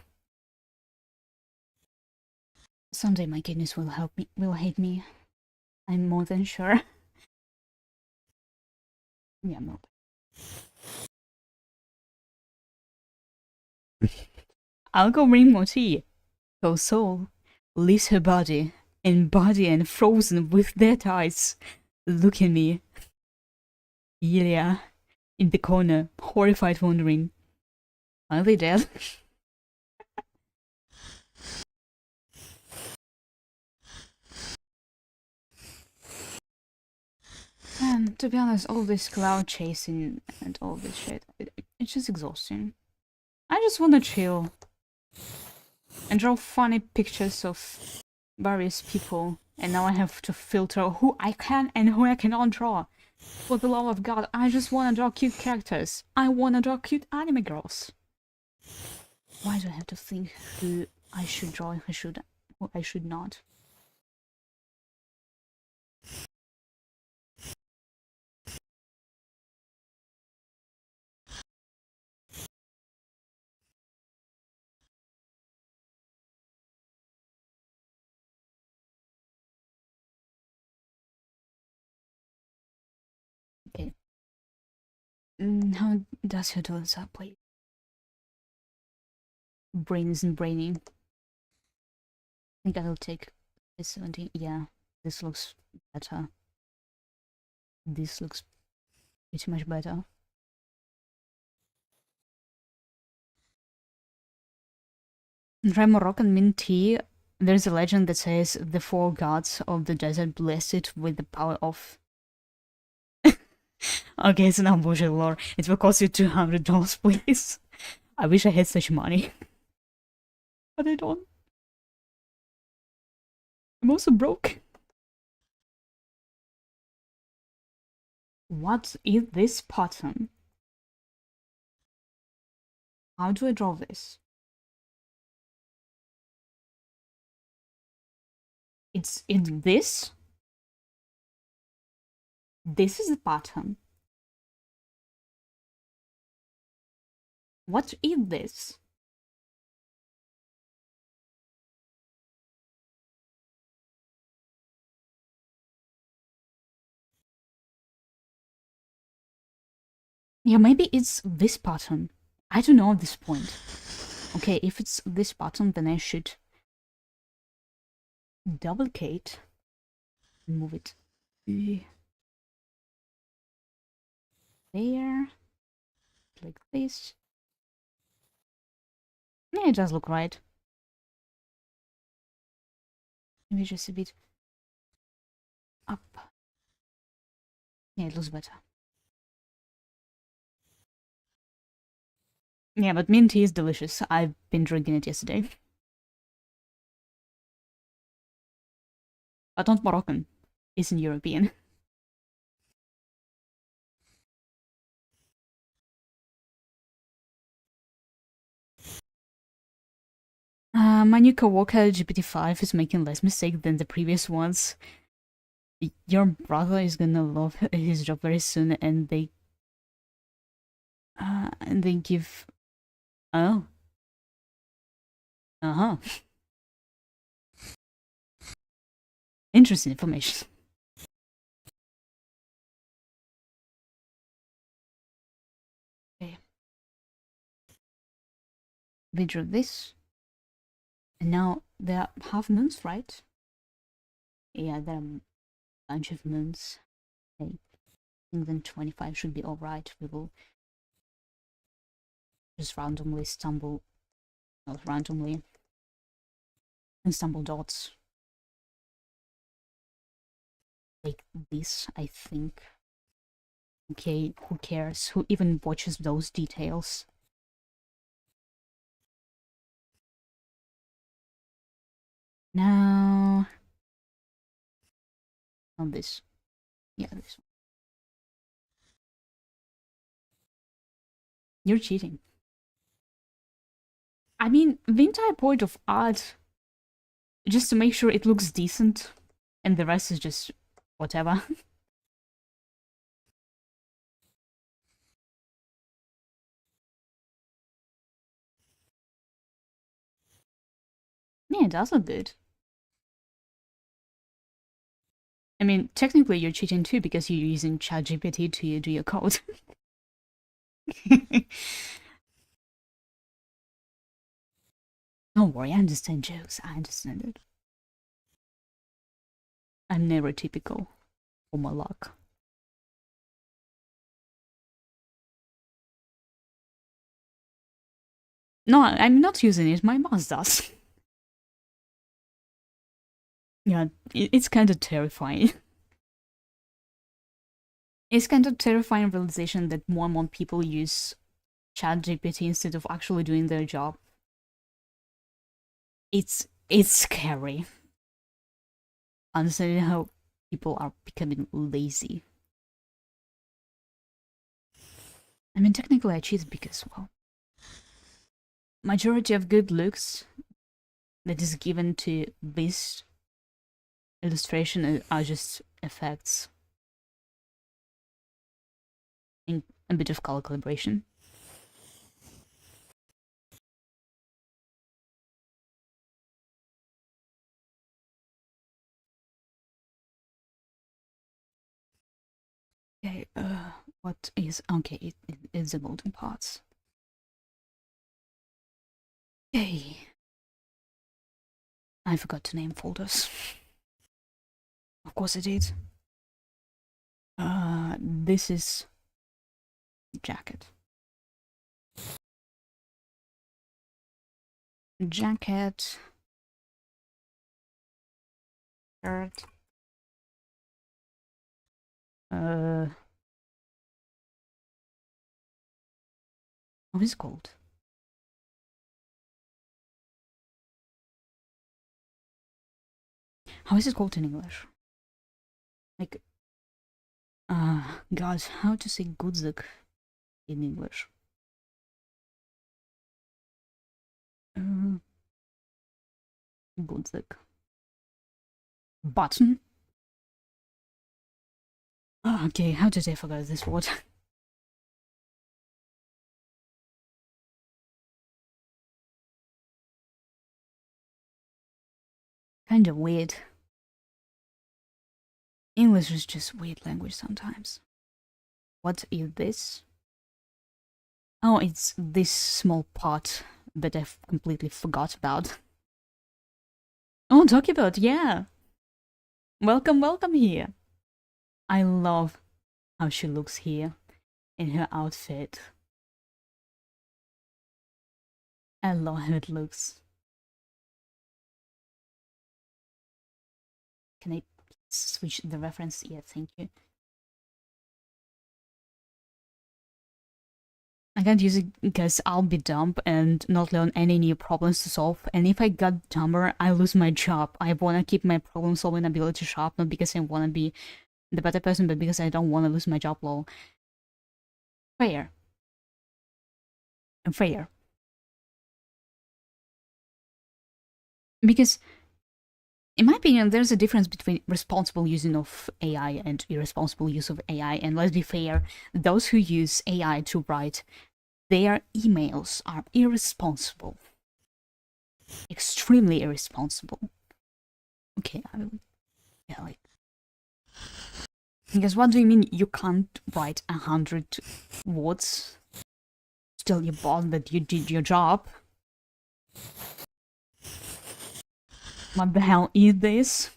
Someday my kidneys will hate me. I'm more than sure. Yeah, no. I'll go bring more tea. Her soul leaves her body, and frozen with dead eyes. Look at me. Ilya, in the corner, horrified, wondering, are they dead? And to be honest, all this cloud chasing and all this shit, it's just exhausting. I just wanna chill and draw funny pictures of various people, and now I have to filter who I can and who I cannot draw. For the love of God, I just wanna draw cute characters. I wanna draw cute anime girls. Why do I have to think who I should draw and who I should not? Okay. How does your toes play? Brains and braining. I think I will take this 17. Yeah, this looks better. This looks pretty much better. In Ragnarok and Mint Tea, there's a legend that says the 4 gods of the desert blessed it with the power of. Okay, it's not bullshit lore. It will cost you $200, please. I wish I had such money. But I don't. I'm also broke. What is this pattern? How do I draw this? It's in this? This is the pattern. What is this? Yeah, maybe it's this pattern. I don't know at this point. Okay, if it's this pattern, then I should duplicate and move it there, like this. Yeah, it does look right. Maybe just a bit up. Yeah, it looks better. Yeah, but mint tea is delicious. I've been drinking it yesterday. But not Moroccan. It's in European. My new coworker GPT-5 is making less mistakes than the previous ones. Your brother is gonna love his job very soon, and they give. Oh. Uh-huh. Interesting information. Okay. We drew this. And now there are half moons, right? Yeah, there are a bunch of moons. Okay. I think then 25 should be alright. We will just randomly stumble. Not randomly. And stumble dots. Like this, I think. Okay, who cares? Who even watches those details? Now... on this. Yeah, this one. You're cheating. I mean, the entire point of art just to make sure it looks decent, and the rest is just whatever. it does look good. I mean, technically you're cheating too because you're using ChatGPT to do your code. Don't worry, I understand jokes. I understand it. I'm neurotypical for my luck. No, I'm not using it. My mouse does. Yeah, it's kind of terrifying. It's kind of terrifying realization that more and more people use ChatGPT instead of actually doing their job. It's scary. Understanding how people are becoming lazy. I mean, technically I cheat because, well, majority of good looks that is given to this illustration are just effects and a bit of color calibration. Okay, what is... Okay, it's the golden parts. Okay. I forgot to name folders. Of course I did. This is jacket. Jacket. Shirt. What is it called? How is it called in English? Like, God, how to say gudzak in English? Gudzak. Button? Oh, okay, how did I forget this word? Kind of weird. English is just weird language sometimes. What is this? Oh, it's this small part that I've completely forgot about. Oh, Dokibird, yeah! Welcome, welcome here! I love how she looks here in her outfit. I love how it looks. Can I switch the reference? Yeah, thank you. I can't use it because I'll be dumb and not learn any new problems to solve. And if I got dumber, I lose my job. I want to keep my problem solving ability sharp, not because I want to be the better person, but because I don't want to lose my job long. Fair. Fair. Because, in my opinion, there's a difference between responsible using of AI and irresponsible use of AI. And let's be fair, those who use AI to write their emails are irresponsible. Extremely irresponsible. Okay, yeah, like... Because what do you mean you can't write 100 words? Still you boss that you did your job. What the hell is this?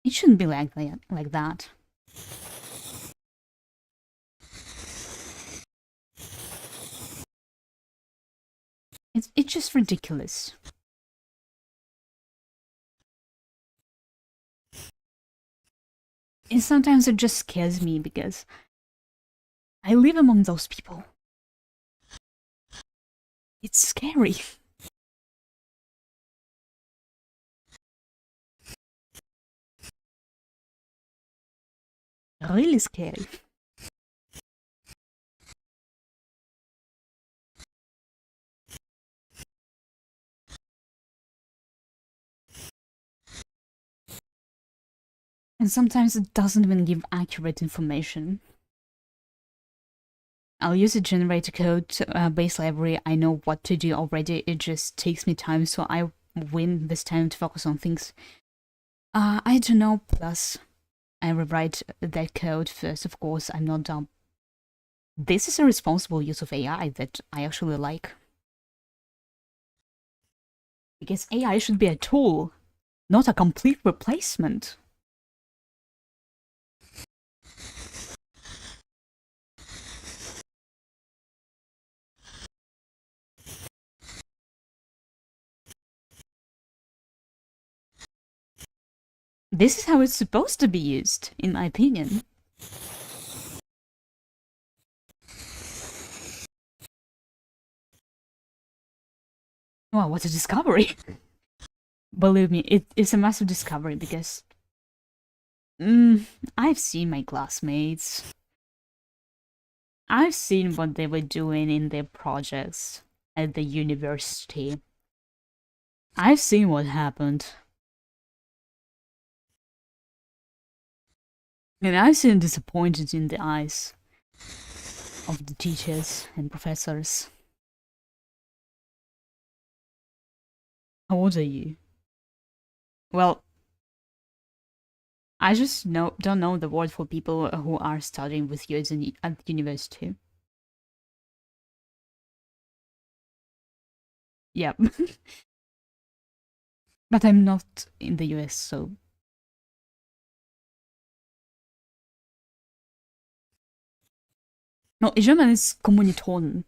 It shouldn't be like that. It's just ridiculous. And sometimes it just scares me because I live among those people. It's scary. Really scary. And sometimes it doesn't even give accurate information. I'll use a generator code base library. I know what to do already. It just takes me time, so I win this time to focus on things I don't know. Plus, I rewrite that code first. Of course, I'm not dumb. This is a responsible use of AI that I actually like. Because AI should be a tool, not a complete replacement. This is how it's supposed to be used, in my opinion. Wow, what a discovery! Believe me, it's a massive discovery because I've seen my classmates. I've seen what they were doing in their projects at the university. I've seen what happened. And I've seen disappointed in the eyes of the teachers and professors. How old are you? Well, I just don't know the word for people who are studying with you at university. Yep. But I'm not in the US, so... No, in German it's Kommilitonen.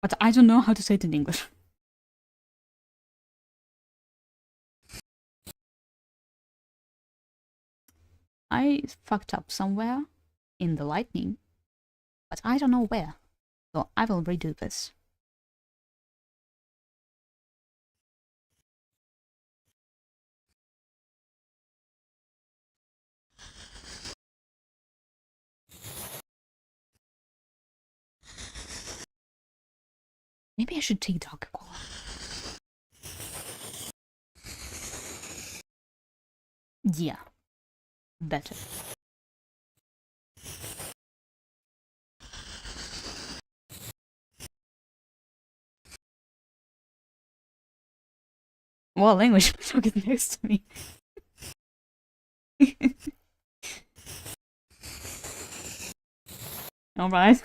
But I don't know how to say it in English. I fucked up somewhere in the lightning, but I don't know where. So I will redo this. Maybe I should take dark color. Yeah. Better. What language are you talking next to me? Alright.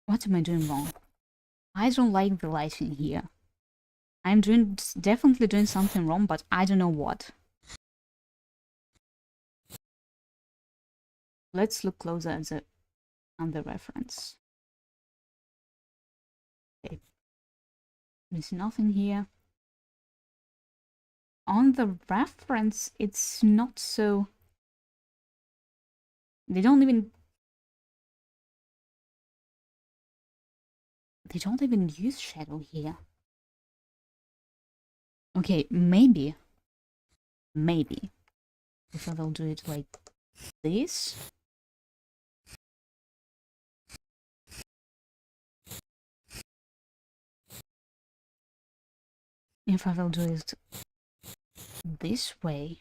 What am I doing wrong? I don't like the lighting here. I'm definitely doing something wrong, but I don't know what. Let's look closer at the reference. Okay. There's nothing here. On the reference, it's not so... They don't even use shadow here. Okay, maybe if I will do it like this. If I will do it this way,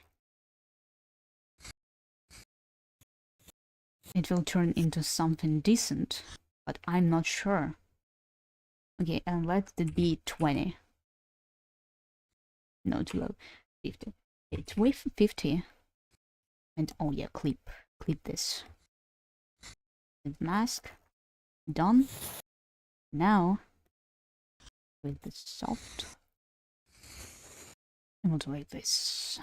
it will turn into something decent, but I'm not sure. Okay, and let it be 20. No, too low. 50. It's with 50. And oh yeah, clip this. And mask. Done. Now, with the soft, I will do like this.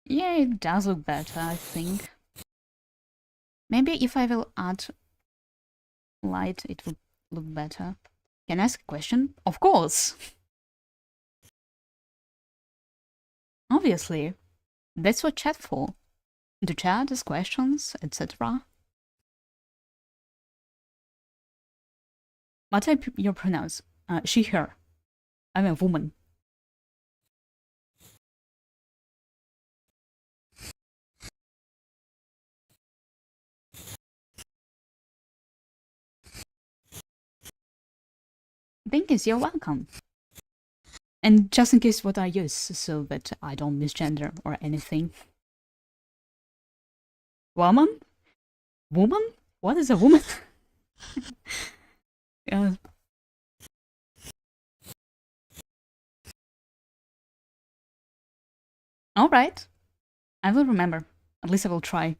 Yeah, it does look better, I think. Maybe if I will add light, it will look better. Can I ask a question? Of course! Obviously. That's what chat for. the chat, ask questions, etc. What type your pronouns? She, her. I'm a woman. Thank you, you're welcome. And just in case what I use, so that I don't misgender or anything. Woman? Woman? What is a woman? Alright. I will remember. At least I will try.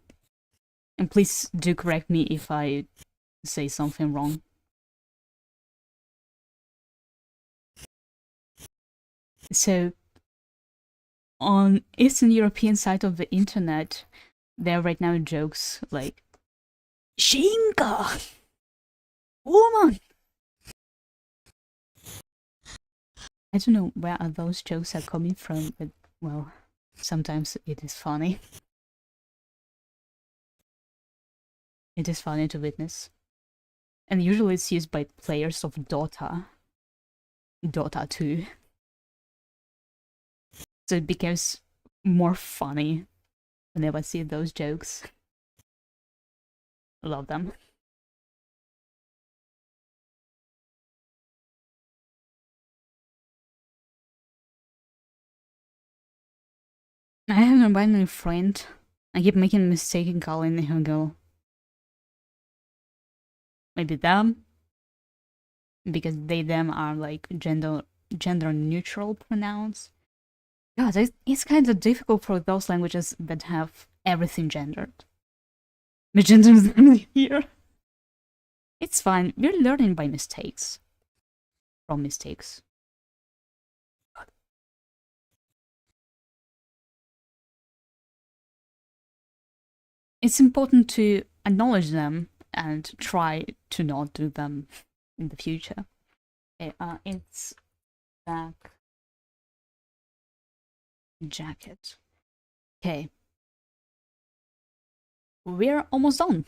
And please do correct me if I say something wrong. So, on Eastern European side of the internet, there are right now jokes like Shinka! Woman! I don't know where those jokes are coming from, but, well, sometimes it is funny. It is funny to witness. And usually it's used by players of Dota 2. So it becomes more funny whenever I see those jokes. Love them. I have an abandoned friend. I keep making a mistake in calling him girl. Maybe them? Because they, them are like gender neutral pronouns. God, it's kind of difficult for those languages that have everything gendered. The gender is here. It's fine. We're learning by mistakes. From mistakes. It's important to acknowledge them and try to not do them in the future. Okay, it's back jacket. Okay. We're almost done.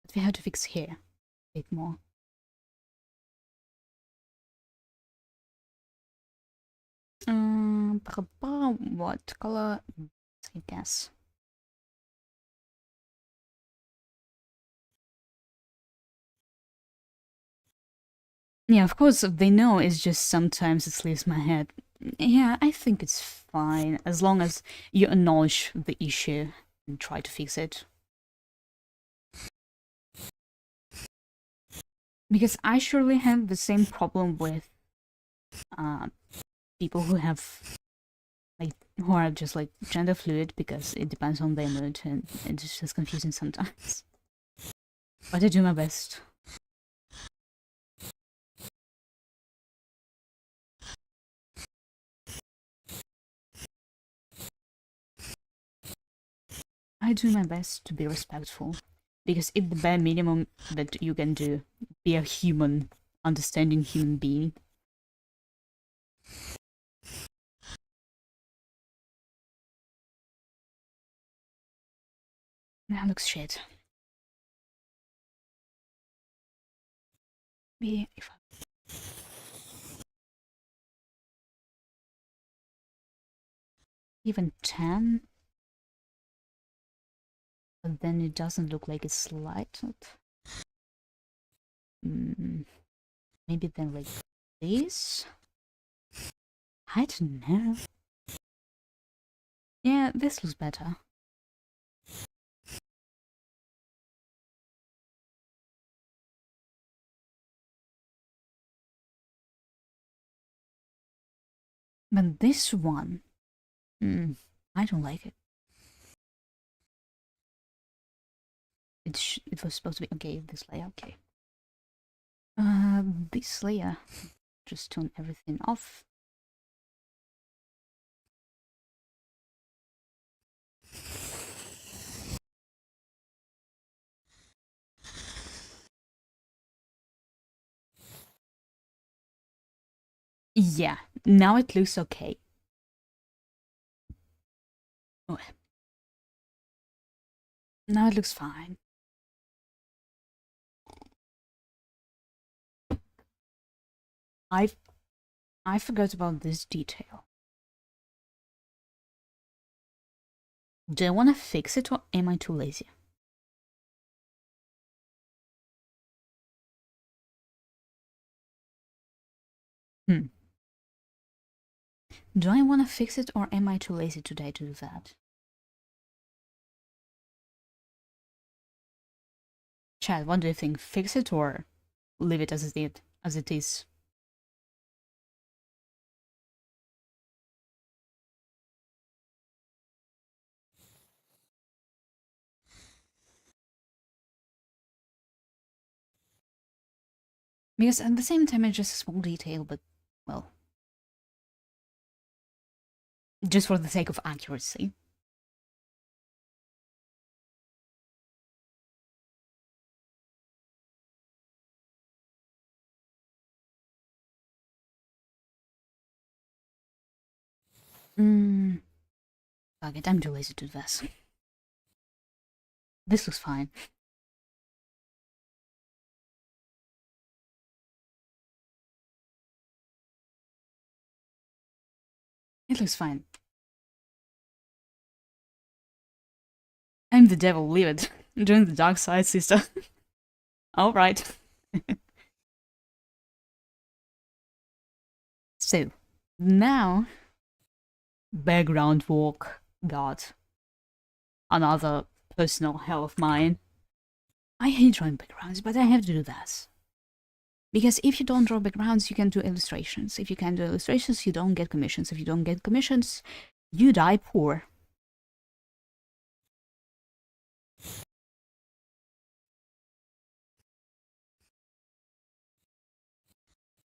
But we have to fix here a bit more. What color? I guess. Yeah, of course, they know it's just sometimes it leaves my head. Yeah, I think it's fine, as long as you acknowledge the issue and try to fix it. Because I surely have the same problem with people who have, like, who are just like gender fluid, because it depends on their mood and it's just confusing sometimes. But I do my best. I do my best to be respectful, because it's the bare minimum that you can do. Be a human, understanding human being. That looks shit. Maybe if even 10, but then it doesn't look like it's slighted. Maybe then like this? I don't know. Yeah, this looks better. But this one, I don't like it. It was supposed to be okay. This layer, okay. This layer, just turn everything off. Yeah, now it looks okay. Oh, now it looks fine. I forgot about this detail. Do I want to fix it or am I too lazy? Do I want to fix it or am I too lazy today to do that? Chad, what do you think? Fix it or leave it as it is? Because at the same time, it's just a small detail, but, well, just for the sake of accuracy. Fuck it, I'm too lazy to do this. This looks fine. It looks fine. I'm the devil, leave it. Join the dark side, sister. Alright. So, now, background walk. God. Another personal hell of mine. I hate drawing backgrounds, but I have to do that. Because if you don't draw backgrounds, you can do illustrations. If you can do illustrations, you don't get commissions. If you don't get commissions, you die poor.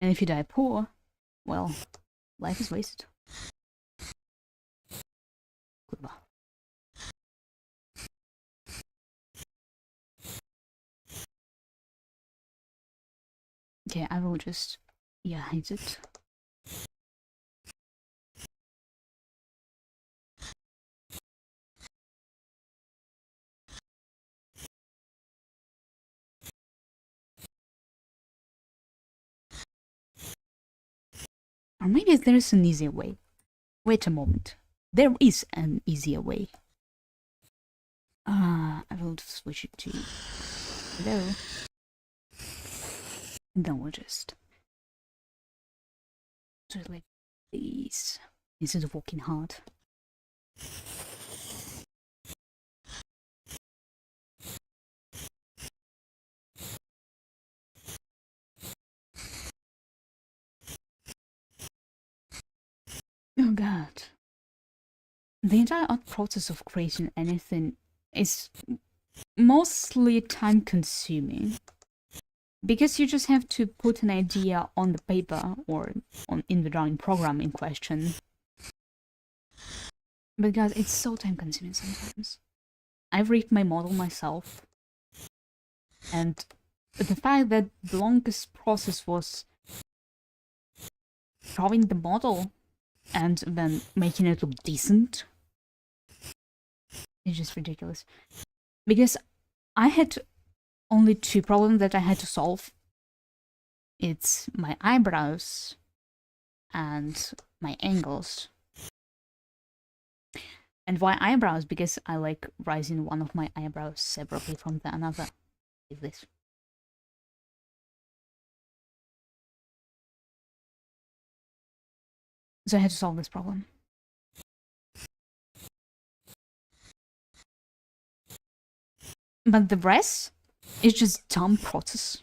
And if you die poor, well, life is wasted. Goodbye. Okay, I will just... yeah, hate it. Or maybe there is an easier way. Wait a moment. There is an easier way. I will switch it to hello. And then we'll just do it like this instead of walking hard. Oh god. The entire art process of creating anything is mostly time consuming. Because you just have to put an idea on the paper or in the drawing program in question. But guys, it's so time consuming sometimes. I've rigged my model myself. And the fact that the longest process was drawing the model and then making it look decent is just ridiculous. Because I had only two problems that I had to solve. It's my eyebrows and my angles. And why eyebrows? Because I like raising one of my eyebrows separately from the another. Like this. So I had to solve this problem. But the rest is just dumb process.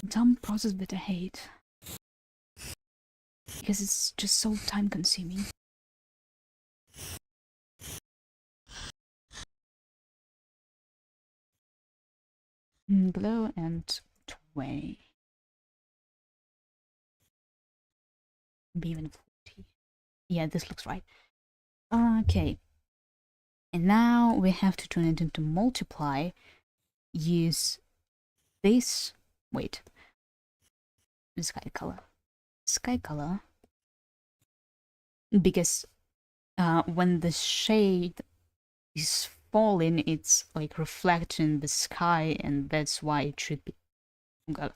Dumb process that I hate. Because it's just so time consuming. Glow and 20. Maybe even 40. Yeah, this looks right. Okay. And now we have to turn it into multiply. Use this. Wait. The sky color. Sky color. because when the shade is falling, it's like reflecting the sky, and that's why it should be. God.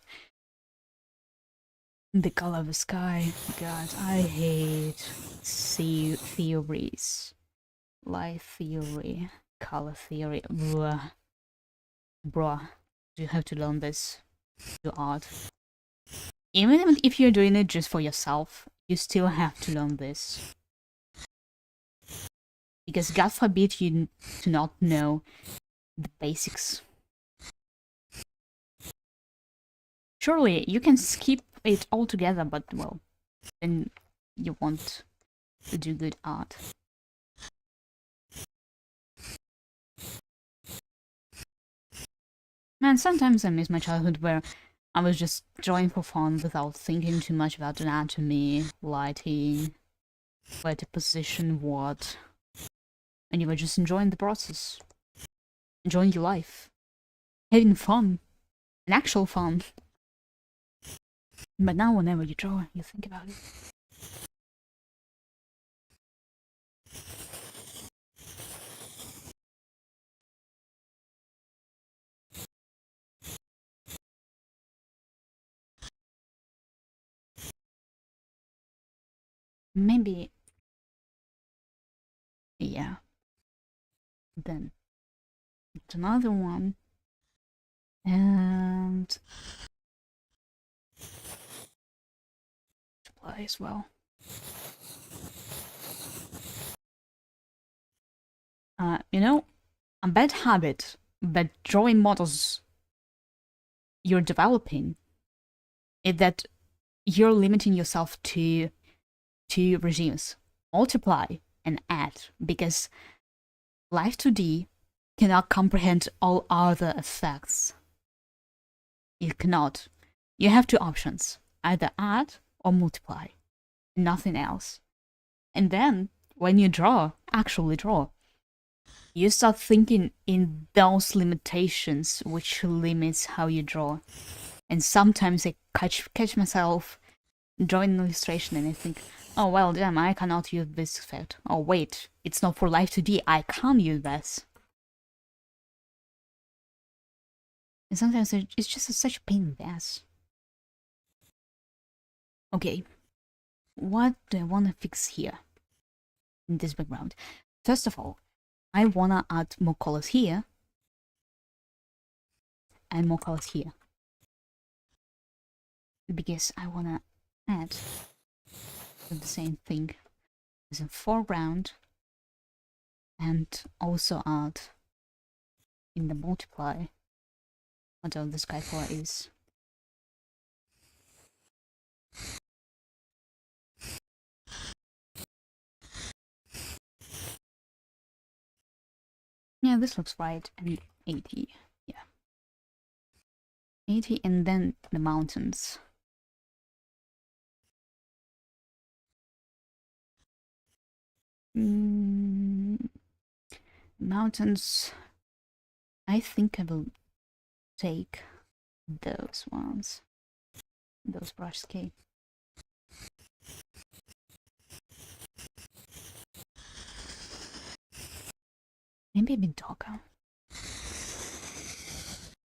The color of the sky. God, I hate theories. Light theory, color theory. Bruh. Bruh. You have to learn this. Do art. Even if you're doing it just for yourself, you still have to learn this. Because God forbid you do not know the basics. Surely you can skip it altogether, but well, then you want to do good art. Man, sometimes I miss my childhood where I was just drawing for fun without thinking too much about anatomy, lighting, where to position what. And you were just enjoying the process. Enjoying your life. Having fun. An actual fun. But now whenever you draw, you think about it. Maybe... yeah. Then it's another one. And... apply as well. You know, a bad habit that drawing models you're developing is that you're limiting yourself to two regimes: multiply and add, because Life 2D cannot comprehend all other effects. It cannot. You have two options: either add or multiply, nothing else. And then when you draw, actually draw, you start thinking in those limitations, which limits how you draw. And sometimes I catch myself drawing an illustration and I think, oh well, damn, I cannot use this effect. Oh wait, it's not for Life 2D, I can't use this. And sometimes it's just such a pain in the ass. Okay, what do I want to fix here in this background? First of all, I want to add more colors here and more colors here, because I want to add the same thing as a foreground, and also add in the multiply whatever the sky color is. Yeah, this looks right. And 80, yeah. 80, and then the mountains. Mountains, I think I will take those ones. Those brushes, okay. Maybe a bit darker.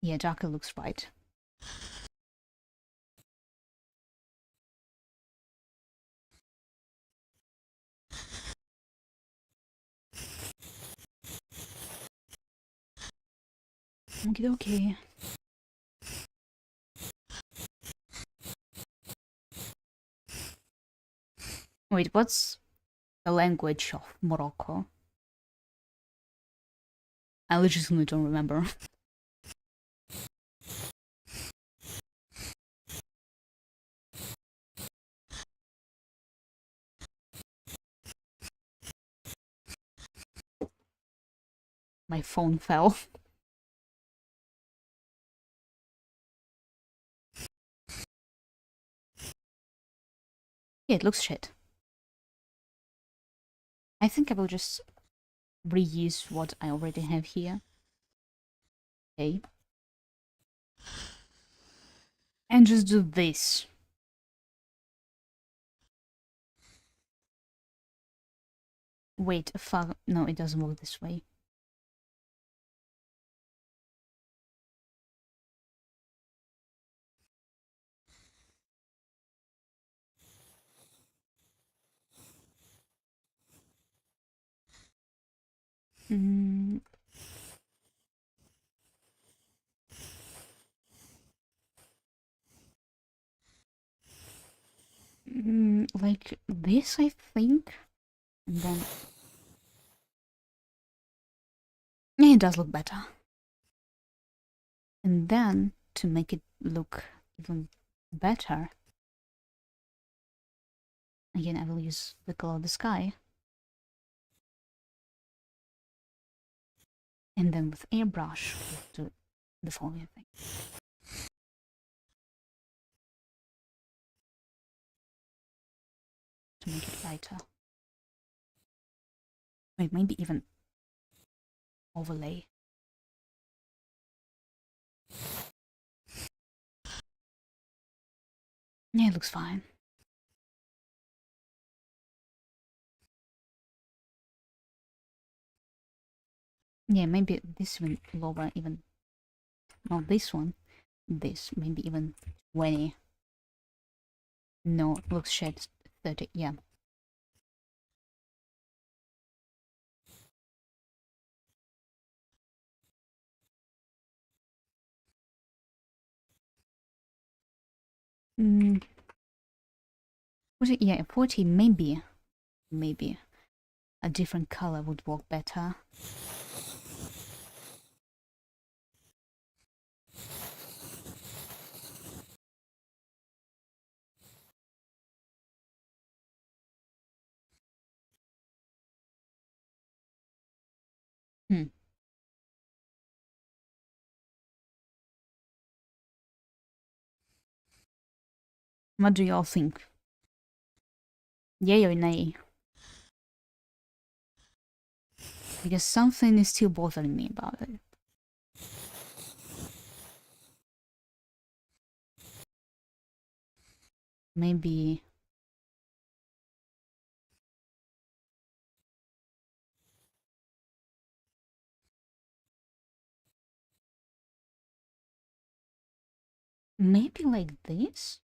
Yeah, darker looks right. Okay. Wait, what's the language of Morocco? I legitimately don't remember. My phone fell. Yeah, it looks shit. I think I will just reuse what I already have here. Okay. And just do this. Wait, fuck. No, it doesn't work this way. Like this, I think. And then... yeah, it does look better. And then, to make it look even better, again, I will use the color of the sky. And then with airbrush, we'll do the following thing. To make it lighter. Wait, maybe even overlay. Yeah, it looks fine. Yeah, maybe this one lower even. No, this one. This, maybe even 20. No, looks shade 30, yeah. Yeah, 40 maybe a different color would work better. What do y'all think? Yay or nay? Because something is still bothering me about it. Maybe... maybe like this?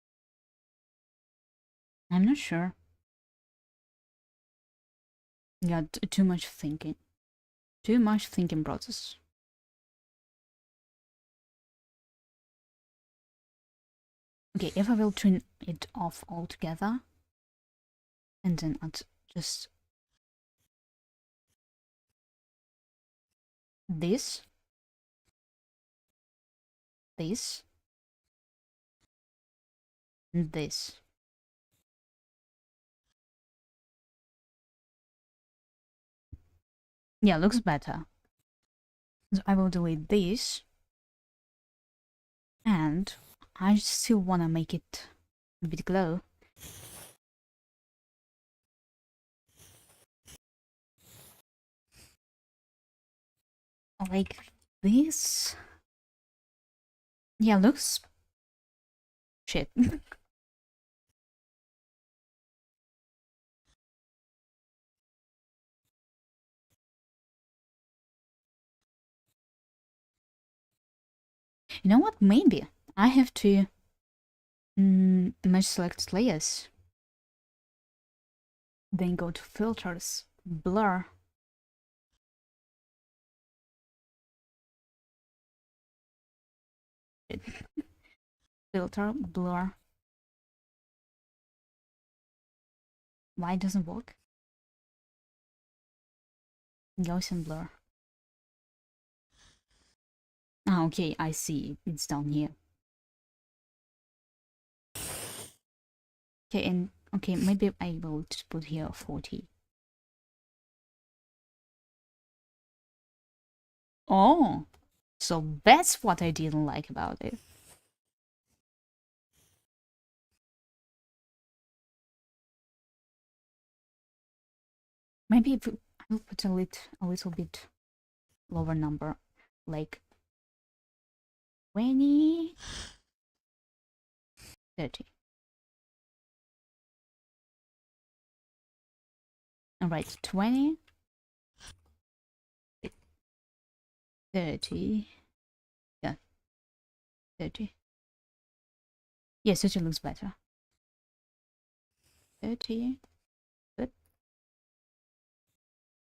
I'm not sure. Yeah, too much thinking. Too much thinking process. Okay, if I will turn it off altogether, and then I'll just... this. This. And this. Yeah, looks better. So I will delete this. And I still wanna make it a bit glow. Like this. Yeah, looks... shit. You know what? Maybe I have to image select layers. Then go to filters, blur. Filter, blur. Why it doesn't work? Gaussian blur. Ah, okay, I see. It's down here. Okay, and okay, maybe I will just put here 40. Oh, so that's what I didn't like about it. Maybe if I'll put a little bit lower number, like 20, 30. All right, 20. 30. Yeah, 30. Yeah, 30 looks better. 30. Good.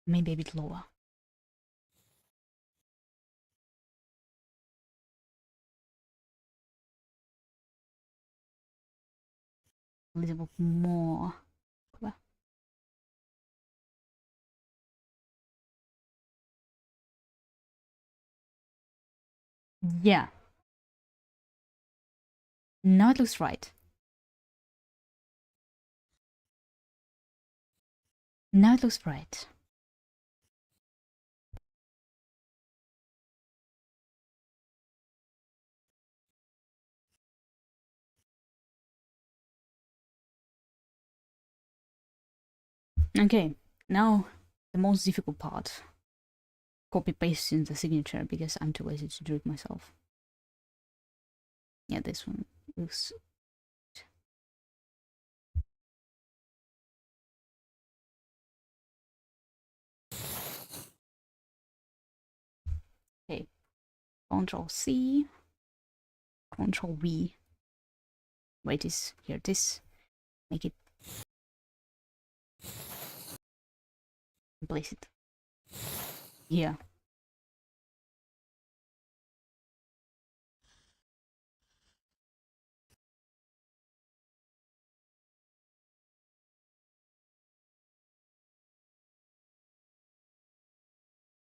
Maybe a bit lower. A little bit more. Yeah. Now it looks right. Now it looks right. Okay, now the most difficult part. Copy pasting the signature because I'm too lazy to do it myself. Yeah, this one looks. Okay, Control C, Control V. Wait, is here this. Make it. Place it. Here.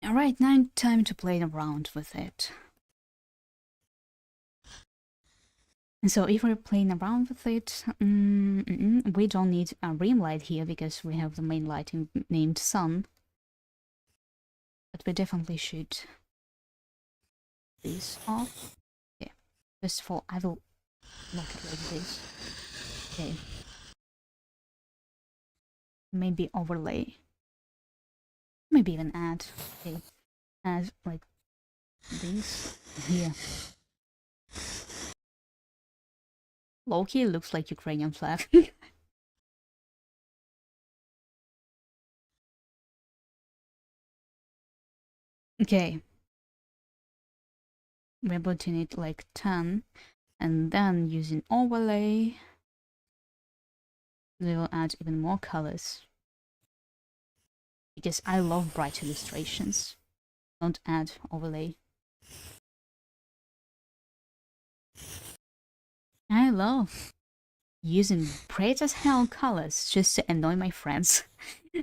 Alright, now time to play around with it. And so if we're playing around with it, we don't need a rim light here because we have the main light named Sun. But we definitely should this off. Yeah. First of all, I will lock it like this. Okay. Maybe overlay. Maybe even add. Okay. Add like this here. Loki looks like Ukrainian flag. Okay. We're putting it like 10 and then using overlay we will add even more colors because I love bright illustrations. Don't add overlay. I love using bright as hell colors just to annoy my friends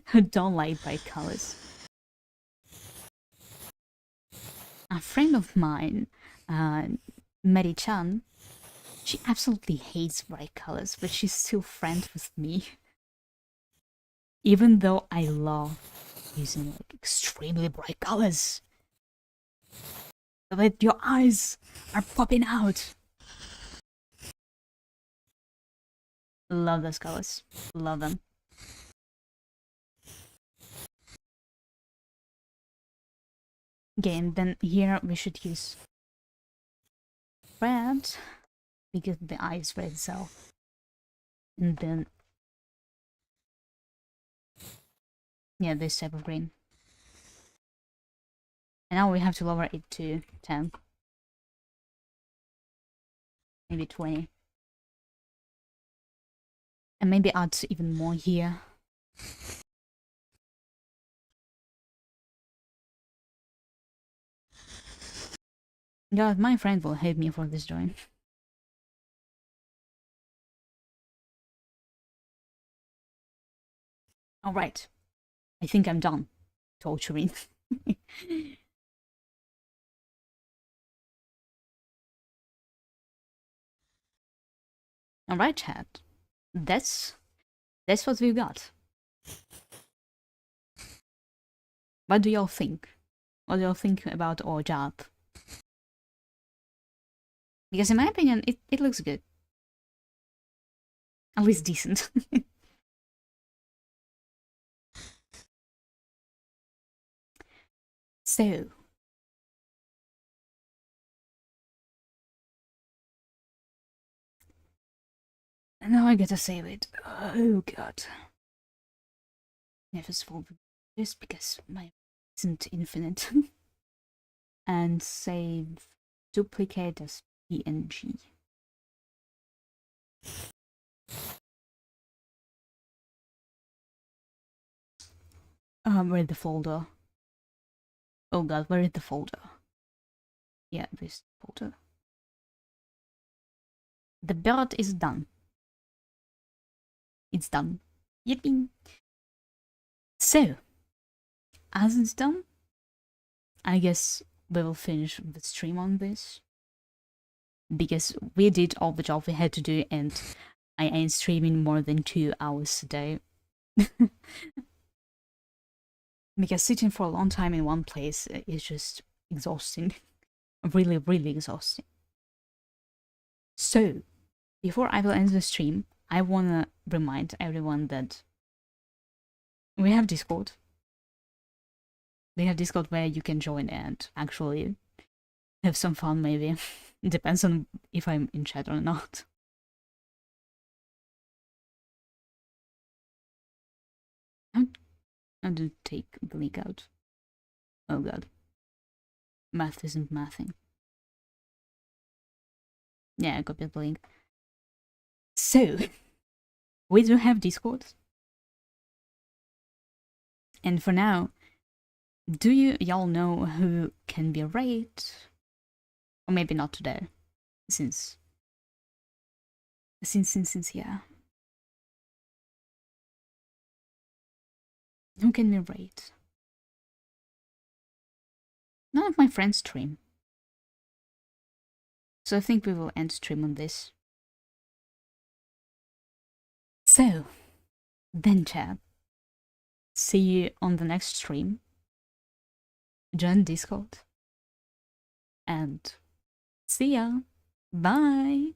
who don't like bright colors. A friend of mine, Mary-chan, she absolutely hates bright colors, but she's still friends with me. Even though I love using like extremely bright colors. So that your eyes are popping out. Love those colors. Love them. Okay, and then here we should use red because the eye is red itself. And then yeah, this type of green. And now we have to lower it to 10. Maybe 20. And maybe add even more here. God, my friend will hate me for this drawing. Alright. I think I'm done torturing. Alright, chat. That's what we've got. What do y'all think? What do y'all think about our job? Because in my opinion, it looks good. At least decent. So. Now I gotta save it. Oh god. Yeah, first of all, this because my isn't infinite. and save duplicate as PNG. Where is the folder? Oh god, where is the folder? Yeah, this folder. The bird is done. It's done. Yippee! So, as it's done, I guess we will finish the stream on this. Because we did all the job we had to do and I ain't streaming more than 2 hours a day. Because sitting for a long time in one place is just exhausting. Really, really exhausting. So, before I will end the stream, I wanna remind everyone that we have Discord. We have Discord where you can join and actually have some fun, maybe. It depends on if I'm in chat or not. How do take the link out? Oh god. Math isn't mathing. Yeah, I copied the link. So, we do have Discord. And for now, do y'all know who can be raid? Or maybe not today, since yeah. Who can we raid? None of my friends stream. So I think we will end stream on this. So, then chat. See you on the next stream. Join Discord. And see ya. Bye.